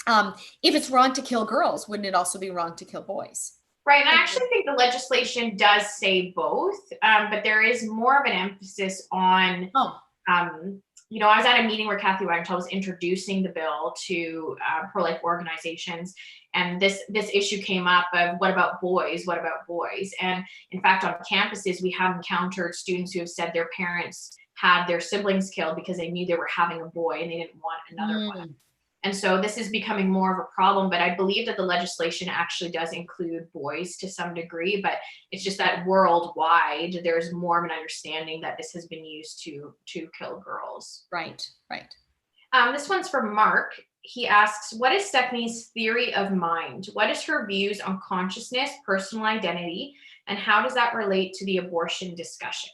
If it's wrong to kill girls, wouldn't it also be wrong to kill boys? Right. And I actually think the legislation does say both, but there is more of an emphasis on Oh, I was at a meeting where Kathy Wagner was introducing the bill to pro-life organizations, and this issue came up of what about boys? What about boys? And in fact, on campuses, we have encountered students who have said their parents had their siblings killed because they knew they were having a boy and they didn't want another one. And so this is becoming more of a problem, but I believe that the legislation actually does include boys to some degree, but it's just that worldwide, there's more of an understanding that this has been used to kill girls. right, right. This one's from Mark. He asks, what is Stephanie's theory of mind? What is her views on consciousness, personal identity, and how does that relate to the abortion discussion?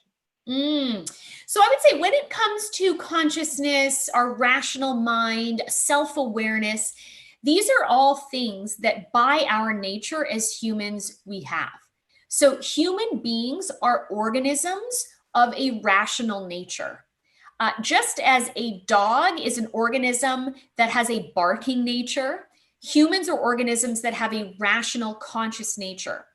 So I would say when it comes to consciousness, our rational mind, self-awareness, these are all things that by our nature as humans we have. So human beings are organisms of a rational nature. Just as a dog is an organism that has a barking nature, humans are organisms that have a rational conscious nature.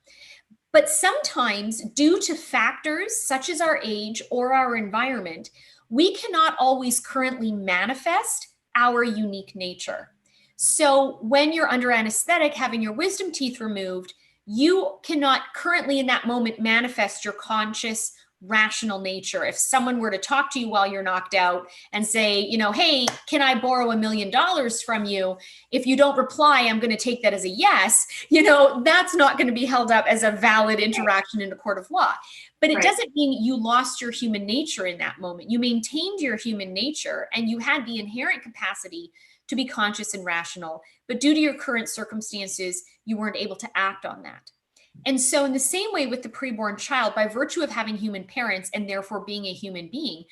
But sometimes, due to factors such as our age or our environment, we cannot always currently manifest our unique nature. So, when you're under anesthetic having your wisdom teeth removed, you cannot currently in that moment manifest your conscious, rational nature. If someone were to talk to you while you're knocked out and say, hey, can I borrow $1 million from you? If you don't reply, I'm going to take that as a yes. That's not going to be held up as a valid interaction in a court of law. But it Right. doesn't mean you lost your human nature in that moment. You maintained your human nature and you had the inherent capacity to be conscious and rational. But due to your current circumstances, you weren't able to act on that. And so, in the same way with the preborn child, by virtue of having human parents and therefore being a human being,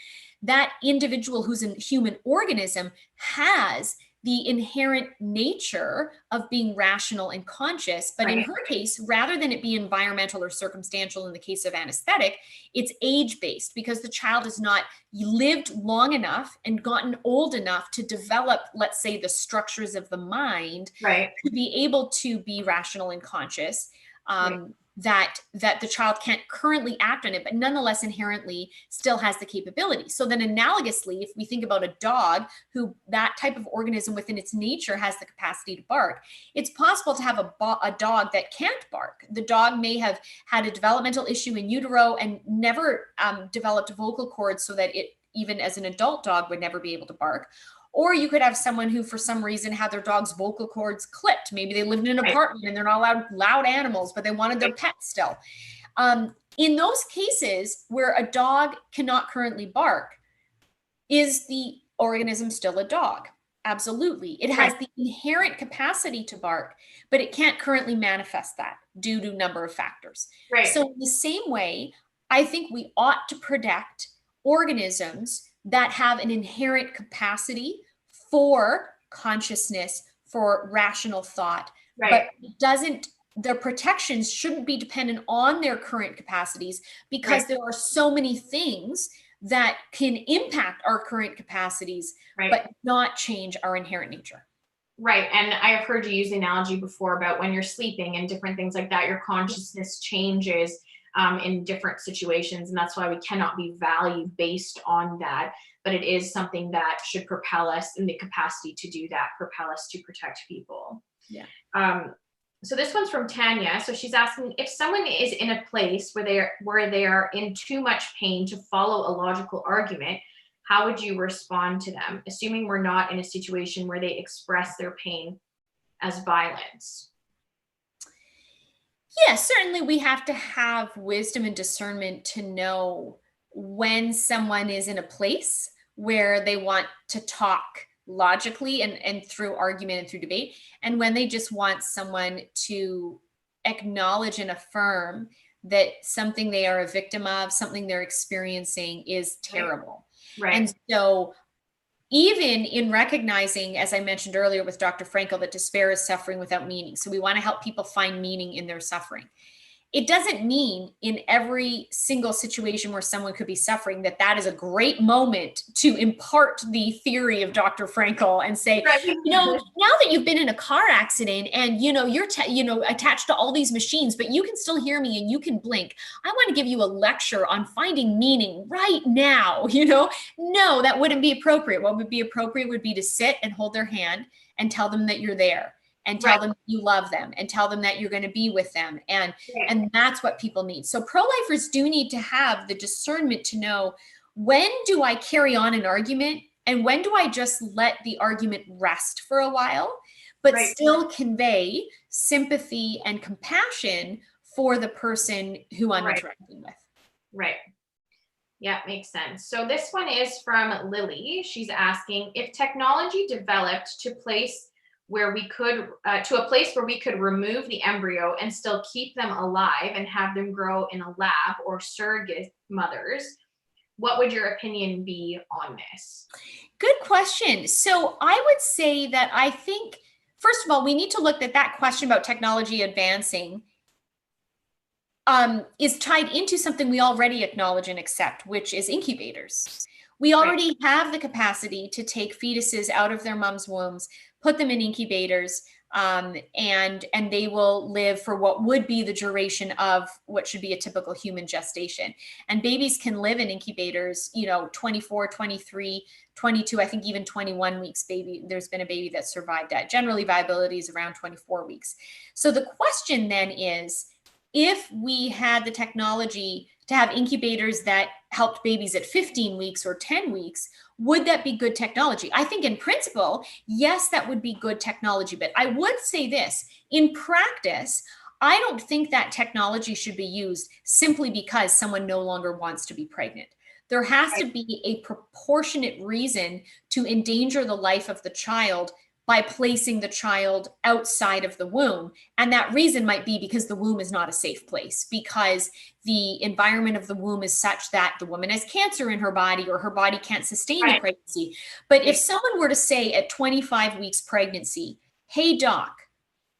that individual who's a human organism has the inherent nature of being rational and conscious. But in Right. her case, rather than it be environmental or circumstantial in the case of anesthetic, it's age based because the child has not lived long enough and gotten old enough to develop, let's say, the structures of the mind Right. to be able to be rational and conscious. Right. That the child can't currently act on it, but nonetheless inherently still has the capability. So then analogously, if we think about a dog who that type of organism within its nature has the capacity to bark, it's possible to have a dog that can't bark. The dog may have had a developmental issue in utero and never developed vocal cords so that it, even as an adult dog, would never be able to bark. Or you could have someone who, for some reason, had their dog's vocal cords clipped. Maybe they lived in an Right. apartment and they're not allowed loud animals, but they wanted their pet still. In those cases where a dog cannot currently bark, is the organism still a dog? Absolutely. It has the inherent capacity to bark, but it can't currently manifest that due to a number of factors. Right. So in the same way, I think we ought to protect organisms that have an inherent capacity for consciousness, for rational thought, Right. but their protections shouldn't be dependent on their current capacities because there are so many things that can impact our current capacities, Right. but not change our inherent nature. Right. And I have heard you use the analogy before about when you're sleeping and different things like that, your consciousness changes in different situations. And that's why we cannot be value based on that. But it is something that should propel us in the capacity to do that, propel us to protect people. Yeah. So this one's from Tanya. So she's asking, if someone is in a place where they are in too much pain to follow a logical argument, how would you respond to them, assuming we're not in a situation where they express their pain as violence? Yeah, certainly we have to have wisdom and discernment to know when someone is in a place where they want to talk logically and through argument and through debate, and when they just want someone to acknowledge and affirm that something they are a victim of, something they're experiencing is terrible. Right. And so even in recognizing, as I mentioned earlier with Dr. Frankel, that despair is suffering without meaning. So we want to help people find meaning in their suffering. It doesn't mean in every single situation where someone could be suffering that that is a great moment to impart the theory of Dr. Frankel and say, Right. now that you've been in a car accident and you're attached to all these machines, but you can still hear me and you can blink, I want to give you a lecture on finding meaning right now. No, that wouldn't be appropriate. What would be appropriate would be to sit and hold their hand and tell them that you're there, and tell them you love them, and tell them that you're going to be with them. And that's what people need. So pro-lifers do need to have the discernment to know, when do I carry on an argument and when do I just let the argument rest for a while, but still convey sympathy and compassion for the person who I'm interacting with. Right. Yeah, makes sense. So this one is from Lily. She's asking, if technology developed to a place where we could remove the embryo and still keep them alive and have them grow in a lab or surrogate mothers, what would your opinion be on this? Good question. So I would say that I think, first of all, we need to look at that question about technology advancing is tied into something we already acknowledge and accept, which is incubators. We already have the capacity to take fetuses out of their mom's wombs, put them in incubators, and they will live for what would be the duration of what should be a typical human gestation. And babies can live in incubators, 24, 23, 22, I think even 21 weeks. There's been a baby that survived that. Generally, viability is around 24 weeks. So the question then is, if we had the technology to have incubators that helped babies at 15 weeks or 10 weeks, would that be good technology? I think in principle, yes, that would be good technology. But I would say this, in practice, I don't think that technology should be used simply because someone no longer wants to be pregnant. There has to be a proportionate reason to endanger the life of the child by placing the child outside of the womb. And that reason might be because the womb is not a safe place, because the environment of the womb is such that the woman has cancer in her body or her body can't sustain the pregnancy. But if someone were to say at 25 weeks pregnancy, hey doc,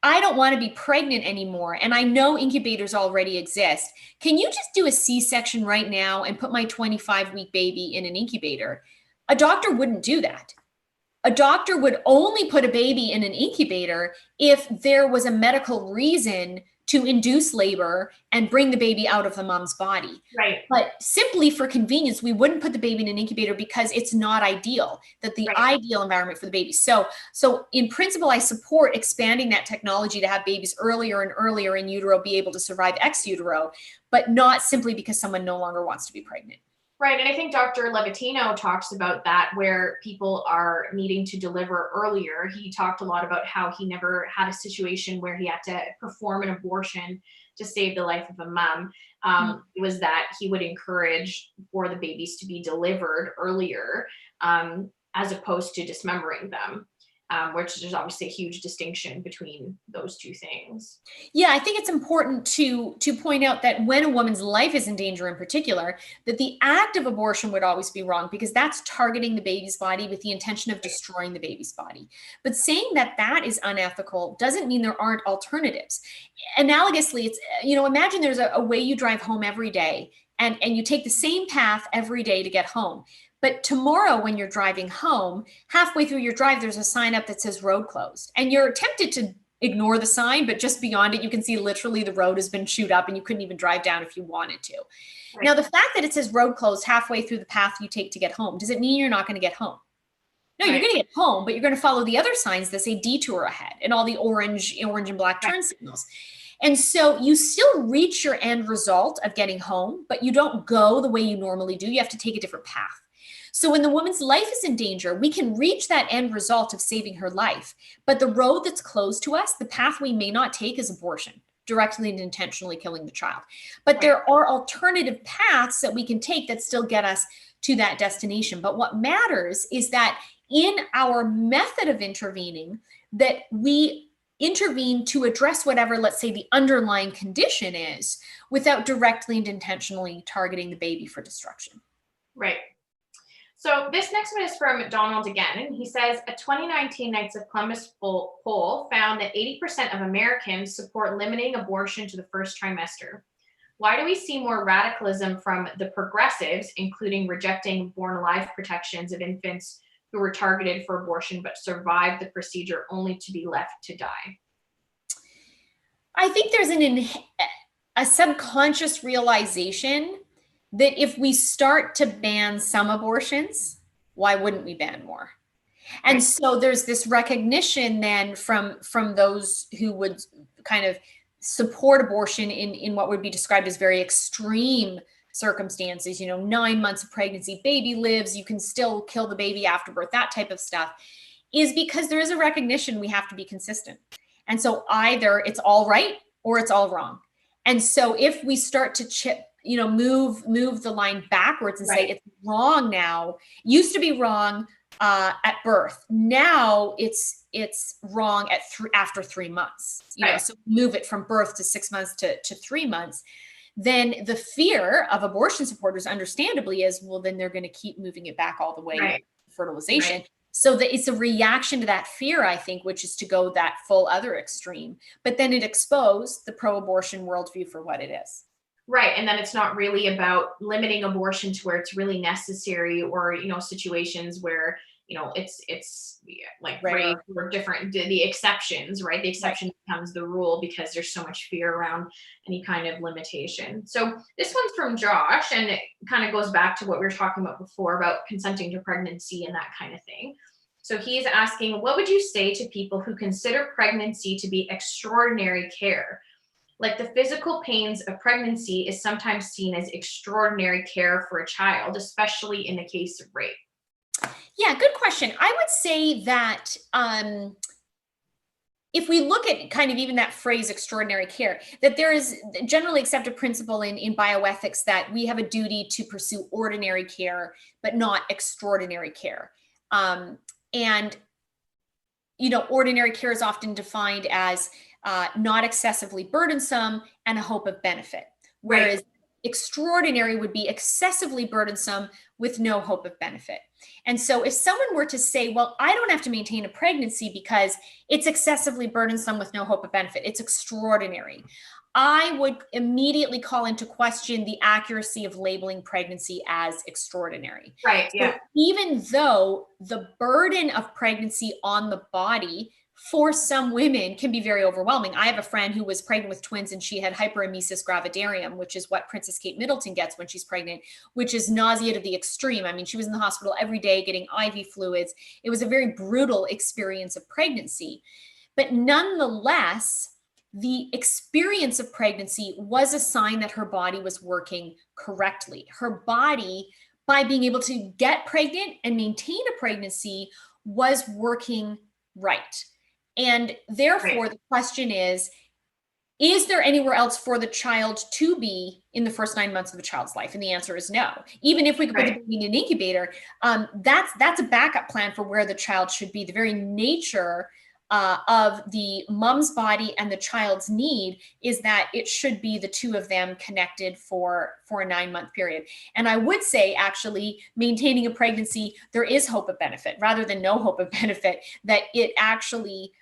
I don't want to be pregnant anymore, and I know incubators already exist, can you just do a C-section right now and put my 25-week baby in an incubator? A doctor wouldn't do that. A doctor would only put a baby in an incubator if there was a medical reason to induce labor and bring the baby out of the mom's body. Right. But simply for convenience, we wouldn't put the baby in an incubator because it's not ideal, that the ideal environment for the baby. So in principle, I support expanding that technology to have babies earlier and earlier in utero be able to survive ex utero, but not simply because someone no longer wants to be pregnant. Right. And I think Dr. Levatino talks about that, where people are needing to deliver earlier. He talked a lot about how he never had a situation where he had to perform an abortion to save the life of a mom. It was that he would encourage for the babies to be delivered earlier, as opposed to dismembering them. Which there's obviously a huge distinction between those two things. Yeah, I think it's important to point out that when a woman's life is in danger in particular, that the act of abortion would always be wrong, because that's targeting the baby's body with the intention of destroying the baby's body. But saying that that is unethical doesn't mean there aren't alternatives. Analogously, it's, imagine there's a way you drive home every day, and you take the same path every day to get home. But tomorrow, when you're driving home, halfway through your drive, there's a sign up that says road closed. And you're tempted to ignore the sign, but just beyond it, you can see literally the road has been chewed up and you couldn't even drive down if you wanted to. Right. Now, the fact that it says road closed halfway through the path you take to get home, does it mean you're not going to get home? No, right. You're going to get home, but you're going to follow the other signs that say detour ahead and all the orange and black turn signals. And so you still reach your end result of getting home, but you don't go the way you normally do. You have to take a different path. So when the woman's life is in danger, we can reach that end result of saving her life. But the road that's closed to us, the path we may not take is abortion, directly and intentionally killing the child. But there are alternative paths that we can take that still get us to that destination. But what matters is that in our method of intervening, that we intervene to address whatever, let's say, the underlying condition is, without directly and intentionally targeting the baby for destruction. Right. So this next one is from Donald again, and he says, a 2019 Knights of Columbus poll found that 80% of Americans support limiting abortion to the first trimester. Why do we see more radicalism from the progressives, including rejecting born alive protections of infants who were targeted for abortion but survived the procedure only to be left to die? I think there's a subconscious realization that if we start to ban some abortions, why wouldn't we ban more? And so there's this recognition then from those who would kind of support abortion in what would be described as very extreme circumstances, 9 months of pregnancy, baby lives, you can still kill the baby after birth, that type of stuff, is because there is a recognition we have to be consistent. And so either it's all right or it's all wrong. And so if we start to move the line backwards and say it's wrong now, used to be wrong at birth, now it's wrong after 3 months, so move it from birth to 6 months to 3 months, then the fear of abortion supporters understandably is, well, then they're going to keep moving it back all the way to fertilization. So that it's a reaction to that fear, I think, which is to go that full other extreme, but then it exposed the pro-abortion worldview for what it is. Right. And then it's not really about limiting abortion to where it's really necessary, or, situations where, it's like rape or different, the exceptions, right? The exception becomes the rule because there's so much fear around any kind of limitation. So this one's from Josh, and it kind of goes back to what we were talking about before about consenting to pregnancy and that kind of thing. So he's asking, what would you say to people who consider pregnancy to be extraordinary care? Like the physical pains of pregnancy is sometimes seen as extraordinary care for a child, especially in the case of rape. Yeah, good question. I would say that if we look at kind of even that phrase extraordinary care, that there is generally accepted principle in bioethics that we have a duty to pursue ordinary care, but not extraordinary care. And ordinary care is often defined as not excessively burdensome and a hope of benefit. Whereas extraordinary would be excessively burdensome with no hope of benefit. And so if someone were to say, well, I don't have to maintain a pregnancy because it's excessively burdensome with no hope of benefit, it's extraordinary, I would immediately call into question the accuracy of labeling pregnancy as extraordinary. Right. Yeah. So even though the burden of pregnancy on the body for some women can be very overwhelming. I have a friend who was pregnant with twins and she had hyperemesis gravidarum, which is what Princess Kate Middleton gets when she's pregnant, which is nausea to the extreme. I mean, she was in the hospital every day getting IV fluids. It was a very brutal experience of pregnancy. But nonetheless, the experience of pregnancy was a sign that her body was working correctly. Her body, by being able to get pregnant and maintain a pregnancy, was working right. And therefore, the question is there anywhere else for the child to be in the first 9 months of the child's life? And the answer is no. Even if we could put the baby in an incubator, that's a backup plan for where the child should be. The very nature of the mom's body and the child's need is that it should be the two of them connected for a 9-month period. And I would say, actually, maintaining a pregnancy, there is hope of benefit rather than no hope of benefit, that it actually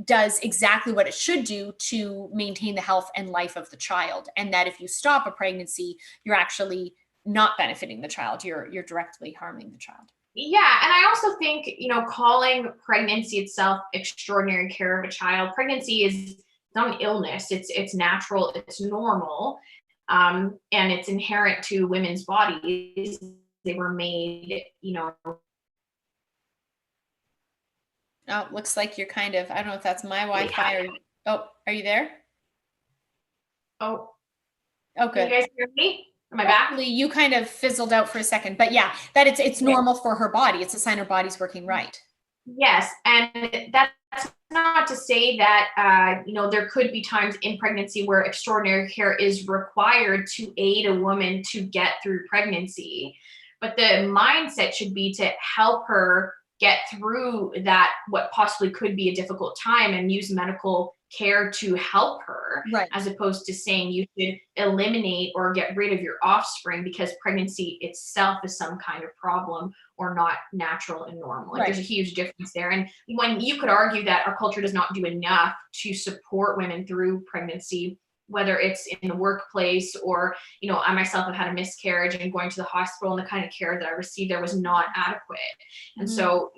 does exactly what it should do to maintain the health and life of the child. And that if you stop a pregnancy, you're actually not benefiting the child, you're directly harming the child. Yeah, and I also think, calling pregnancy itself extraordinary care of a child, pregnancy is not an illness. It's natural, it's normal, and it's inherent to women's bodies. They were made, Oh, looks like you're kind of, I don't know if that's my Wi-Fi or, oh, are you there? Oh, Oh, can good. you guys hear me? Am I back? You kind of fizzled out for a second, but yeah, that it's normal for her body. It's a sign her body's working right. Yes, and that's not to say that there could be times in pregnancy where extraordinary care is required to aid a woman to get through pregnancy, but the mindset should be to help her get through that, what possibly could be a difficult time, and use medical care to help her, Right. as opposed to saying you should eliminate or get rid of your offspring because pregnancy itself is some kind of problem or not natural and normal. Like, there's a huge difference there. And when you could argue that our culture does not do enough to support women through pregnancy, whether it's in the workplace or, I myself have had a miscarriage and going to the hospital, and the kind of care that I received there was not adequate. And so,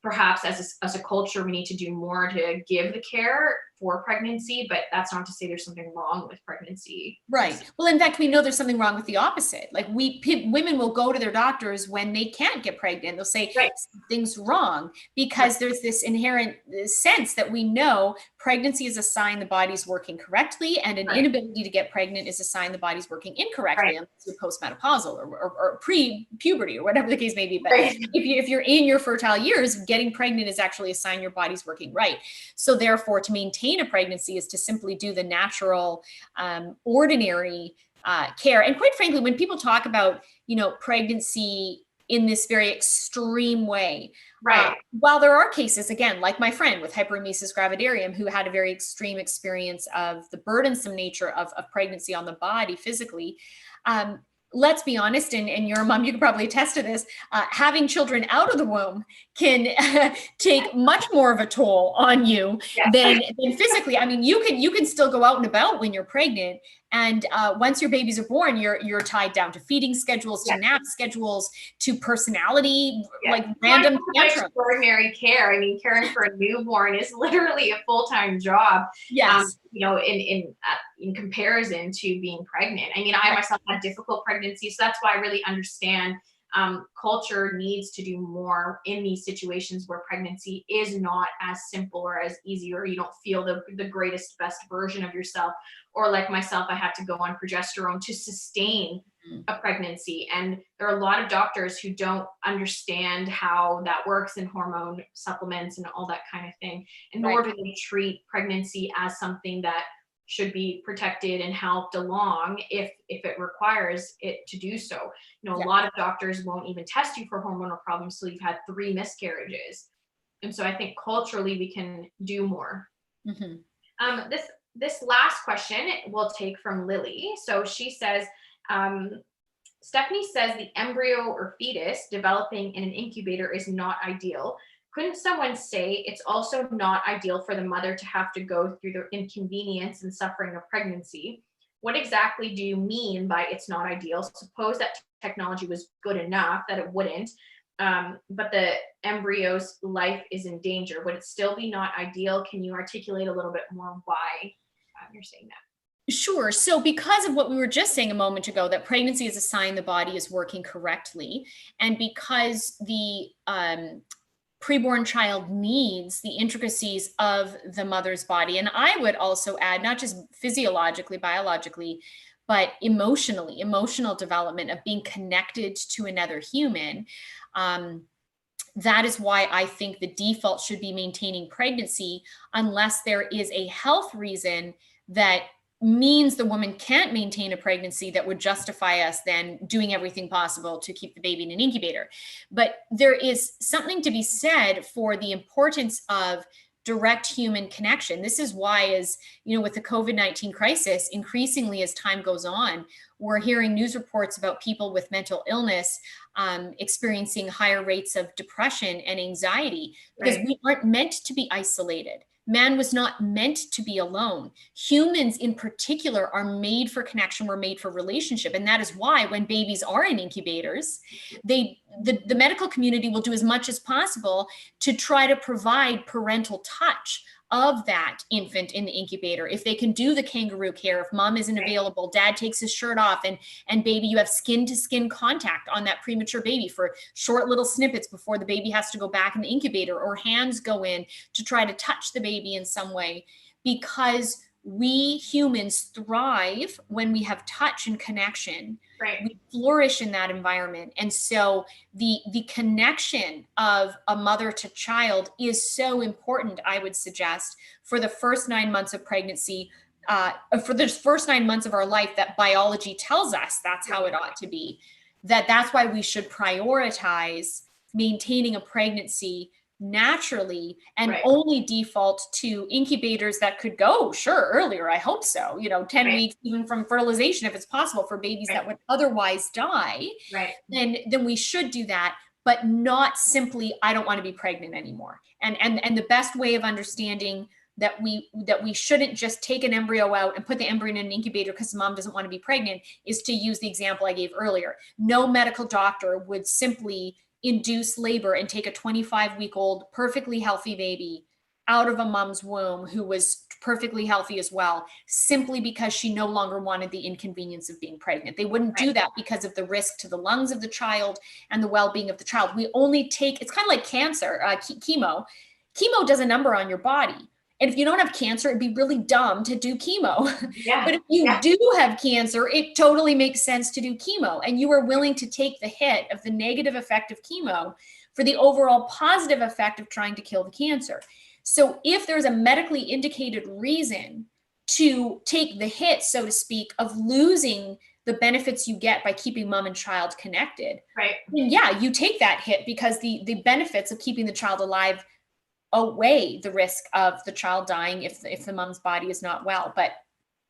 perhaps as a culture, we need to do more to give the care for pregnancy, but that's not to say there's something wrong with pregnancy. Right. Well, in fact, we know there's something wrong with the opposite. Like women will go to their doctors when they can't get pregnant. They'll say something's wrong because there's this inherent sense that we know pregnancy is a sign the body's working correctly, and an inability to get pregnant is a sign the body's working incorrectly, unless you're postmenopausal or pre-puberty or whatever the case may be. But if you're in your fertile years, getting pregnant is actually a sign your body's working right. So therefore, to maintain a pregnancy is to simply do the natural, ordinary care. And quite frankly, when people talk about, pregnancy in this very extreme way, while there are cases, again, like my friend with hyperemesis gravidarium, who had a very extreme experience of the burdensome nature of pregnancy on the body physically, let's be honest, and you're a mom, you can probably attest to this, having children out of the womb can take much more of a toll on you than physically. I mean, you can still go out and about when you're pregnant. And once your babies are born, you're tied down to feeding schedules, to nap schedules, to personality, like random tantrums. Extraordinary care. I mean, caring for a newborn is literally a full-time job. Yes. In comparison to being pregnant. I mean, I myself had difficult pregnancies, so that's why I really understand culture needs to do more in these situations where pregnancy is not as simple or as easy, or you don't feel the greatest, best version of yourself. Or like myself, I had to go on progesterone to sustain a pregnancy. And there are a lot of doctors who don't understand how that works in hormone supplements and all that kind of thing. And nor do they treat pregnancy as something that should be protected and helped along if it requires it to do so. A lot of doctors won't even test you for hormonal problems till you've had 3 miscarriages. And so I think culturally we can do more. This last question we'll take from Lily. So she says, Stephanie says the embryo or fetus developing in an incubator is not ideal. Couldn't someone say it's also not ideal for the mother to have to go through the inconvenience and suffering of pregnancy? What exactly do you mean by it's not ideal? Suppose that technology was good enough that it wouldn't, but the embryo's life is in danger. Would it still be not ideal? Can you articulate a little bit more why you're saying that? Sure. So because of what we were just saying a moment ago, that pregnancy is a sign the body is working correctly, and because the preborn child needs the intricacies of the mother's body. And I would also add, not just physiologically, biologically, but emotionally, emotional development of being connected to another human. That is why I think the default should be maintaining pregnancy, unless there is a health reason that means the woman can't maintain a pregnancy that would justify us then doing everything possible to keep the baby in an incubator. But there is something to be said for the importance of direct human connection. This is why, as you know, with the COVID-19 crisis, increasingly as time goes on, we're hearing news reports about people with mental illness experiencing higher rates of depression and anxiety, because Right. we aren't meant to be isolated. Man was not meant to be alone. Humans in particular are made for connection. We're made for relationship. And that is why when babies are in incubators, the medical community will do as much as possible to try to provide parental touch of that infant in the incubator. If they can do the kangaroo care, if mom isn't available, dad takes his shirt off, and baby, you have skin to skin contact on that premature baby for short little snippets before the baby has to go back in the incubator, or hands go in to try to touch the baby in some way, because we humans thrive when we have touch and connection. Right. We flourish in that environment. And so the connection of a mother to child is so important, I would suggest, for the first 9 months of pregnancy, for the first 9 months of our life, that biology tells us that's how it ought to be. That's why we should prioritize maintaining a pregnancy naturally, and only default to incubators that could go, sure, earlier. I hope so, 10 weeks, even from fertilization, if it's possible, for babies that would otherwise die, then we should do that, but not simply, I don't want to be pregnant anymore. And the best way of understanding that we shouldn't just take an embryo out and put the embryo in an incubator because mom doesn't want to be pregnant is to use the example I gave earlier. No medical doctor would simply induce labor and take a 25-week-old perfectly healthy baby out of a mom's womb who was perfectly healthy as well, simply because she no longer wanted the inconvenience of being pregnant. They wouldn't do that because of the risk to the lungs of the child and the well-being of the child. We only take, it's kind of like cancer, chemo. Chemo does a number on your body. And if you don't have cancer, it'd be really dumb to do chemo. But if you do have cancer, it totally makes sense to do chemo. And you are willing to take the hit of the negative effect of chemo for the overall positive effect of trying to kill the cancer. So if there's a medically indicated reason to take the hit, so to speak, of losing the benefits you get by keeping mom and child connected, then you take that hit, because the benefits of keeping the child alive outweigh the risk of the child dying if the mom's body is not well. But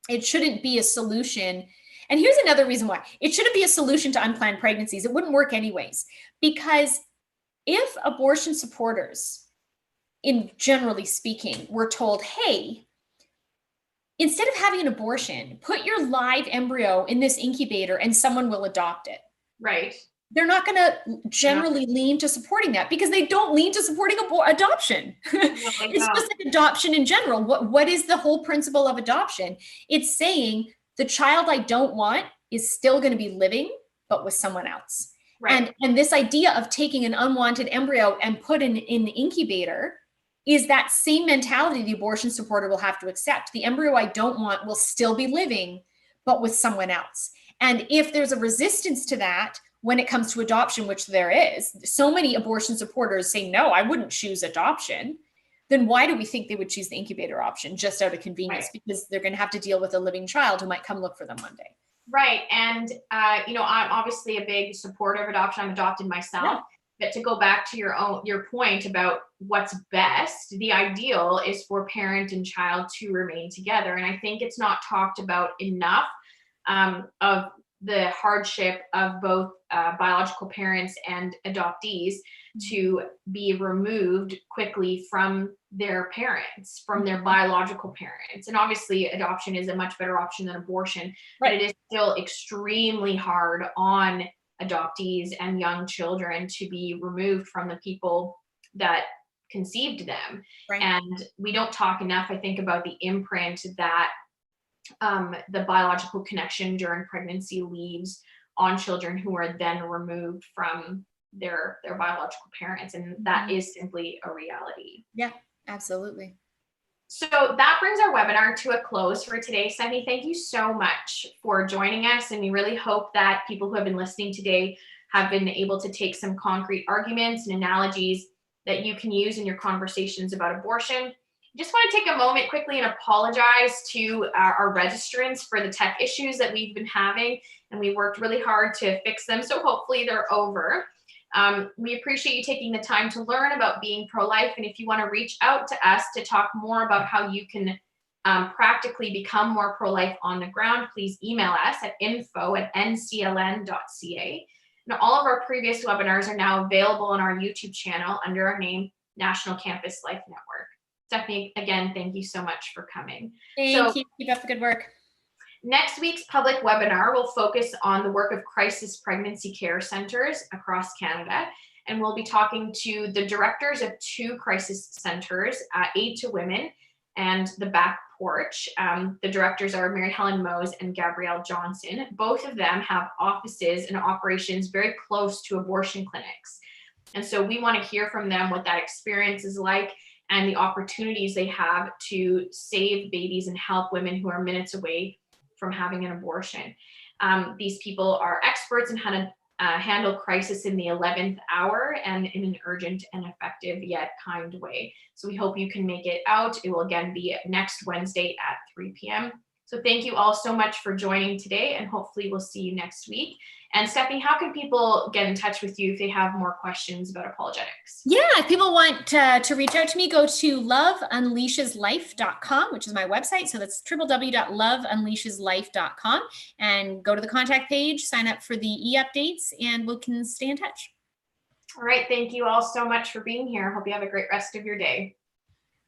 it shouldn't be a solution. And here's another reason why it shouldn't be a solution to unplanned pregnancies. It wouldn't work anyways, because if abortion supporters, in generally speaking, were told, hey, instead of having an abortion, put your live embryo in this incubator and someone will adopt it. They're not going to generally lean to supporting that, because they don't lean to supporting adoption. It's just like adoption in general. What is the whole principle of adoption? It's saying the child I don't want is still going to be living, but with someone else. And this idea of taking an unwanted embryo and put in the incubator is that same mentality the abortion supporter will have to accept. The embryo I don't want will still be living, but with someone else. And if there's a resistance to that, when it comes to adoption, which there is, so many abortion supporters say, no, I wouldn't choose adoption. Then why do we think they would choose the incubator option just out of convenience? Because they're going to have to deal with a living child who might come look for them one day. And, I'm obviously a big supporter of adoption. I'm adopted myself. But to go back to your point about what's best, the ideal is for parent and child to remain together. And I think it's not talked about enough of the hardship of both biological parents and adoptees to be removed quickly from their parents, from their biological parents. And obviously adoption is a much better option than abortion, but it is still extremely hard on adoptees and young children to be removed from the people that conceived them. And we don't talk enough, I think, about the imprint that the biological connection during pregnancy leaves on children who are then removed from their biological parents. And that is simply a reality. Yeah, absolutely. So that brings our webinar to a close for today. Stephanie, thank you so much for joining us. And we really hope that people who have been listening today have been able to take some concrete arguments and analogies that you can use in your conversations about abortion. I just want to take a moment quickly and apologize to our registrants for the tech issues that we've been having, and we worked really hard to fix them. So hopefully they're over. We appreciate you taking the time to learn about being pro-life. And if you want to reach out to us to talk more about how you can practically become more pro-life on the ground, please email us at info@ncln.ca. And all of our previous webinars are now available on our YouTube channel under our name, National Campus Life Network. Stephanie, again, thank you so much for coming. Thank you. Keep up the good work. Next week's public webinar will focus on the work of crisis pregnancy care centers across Canada. And we'll be talking to the directors of 2 crisis centers, Aid to Women and the Back Porch. The directors are Mary Helen Mose and Gabrielle Johnson. Both of them have offices and operations very close to abortion clinics. And so we want to hear from them what that experience is like and the opportunities they have to save babies and help women who are minutes away from having an abortion. These people are experts in how to handle crisis in the 11th hour and in an urgent and effective yet kind way. So we hope you can make it out. It will again be next Wednesday at 3 p.m. So thank you all so much for joining today, and hopefully we'll see you next week. And Stephanie, how can people get in touch with you if they have more questions about apologetics? Yeah, if people want to reach out to me, go to loveunleasheslife.com, which is my website. So that's www.loveunleasheslife.com, and go to the contact page, sign up for the e-updates, and we can stay in touch. All right, thank you all so much for being here. Hope you have a great rest of your day.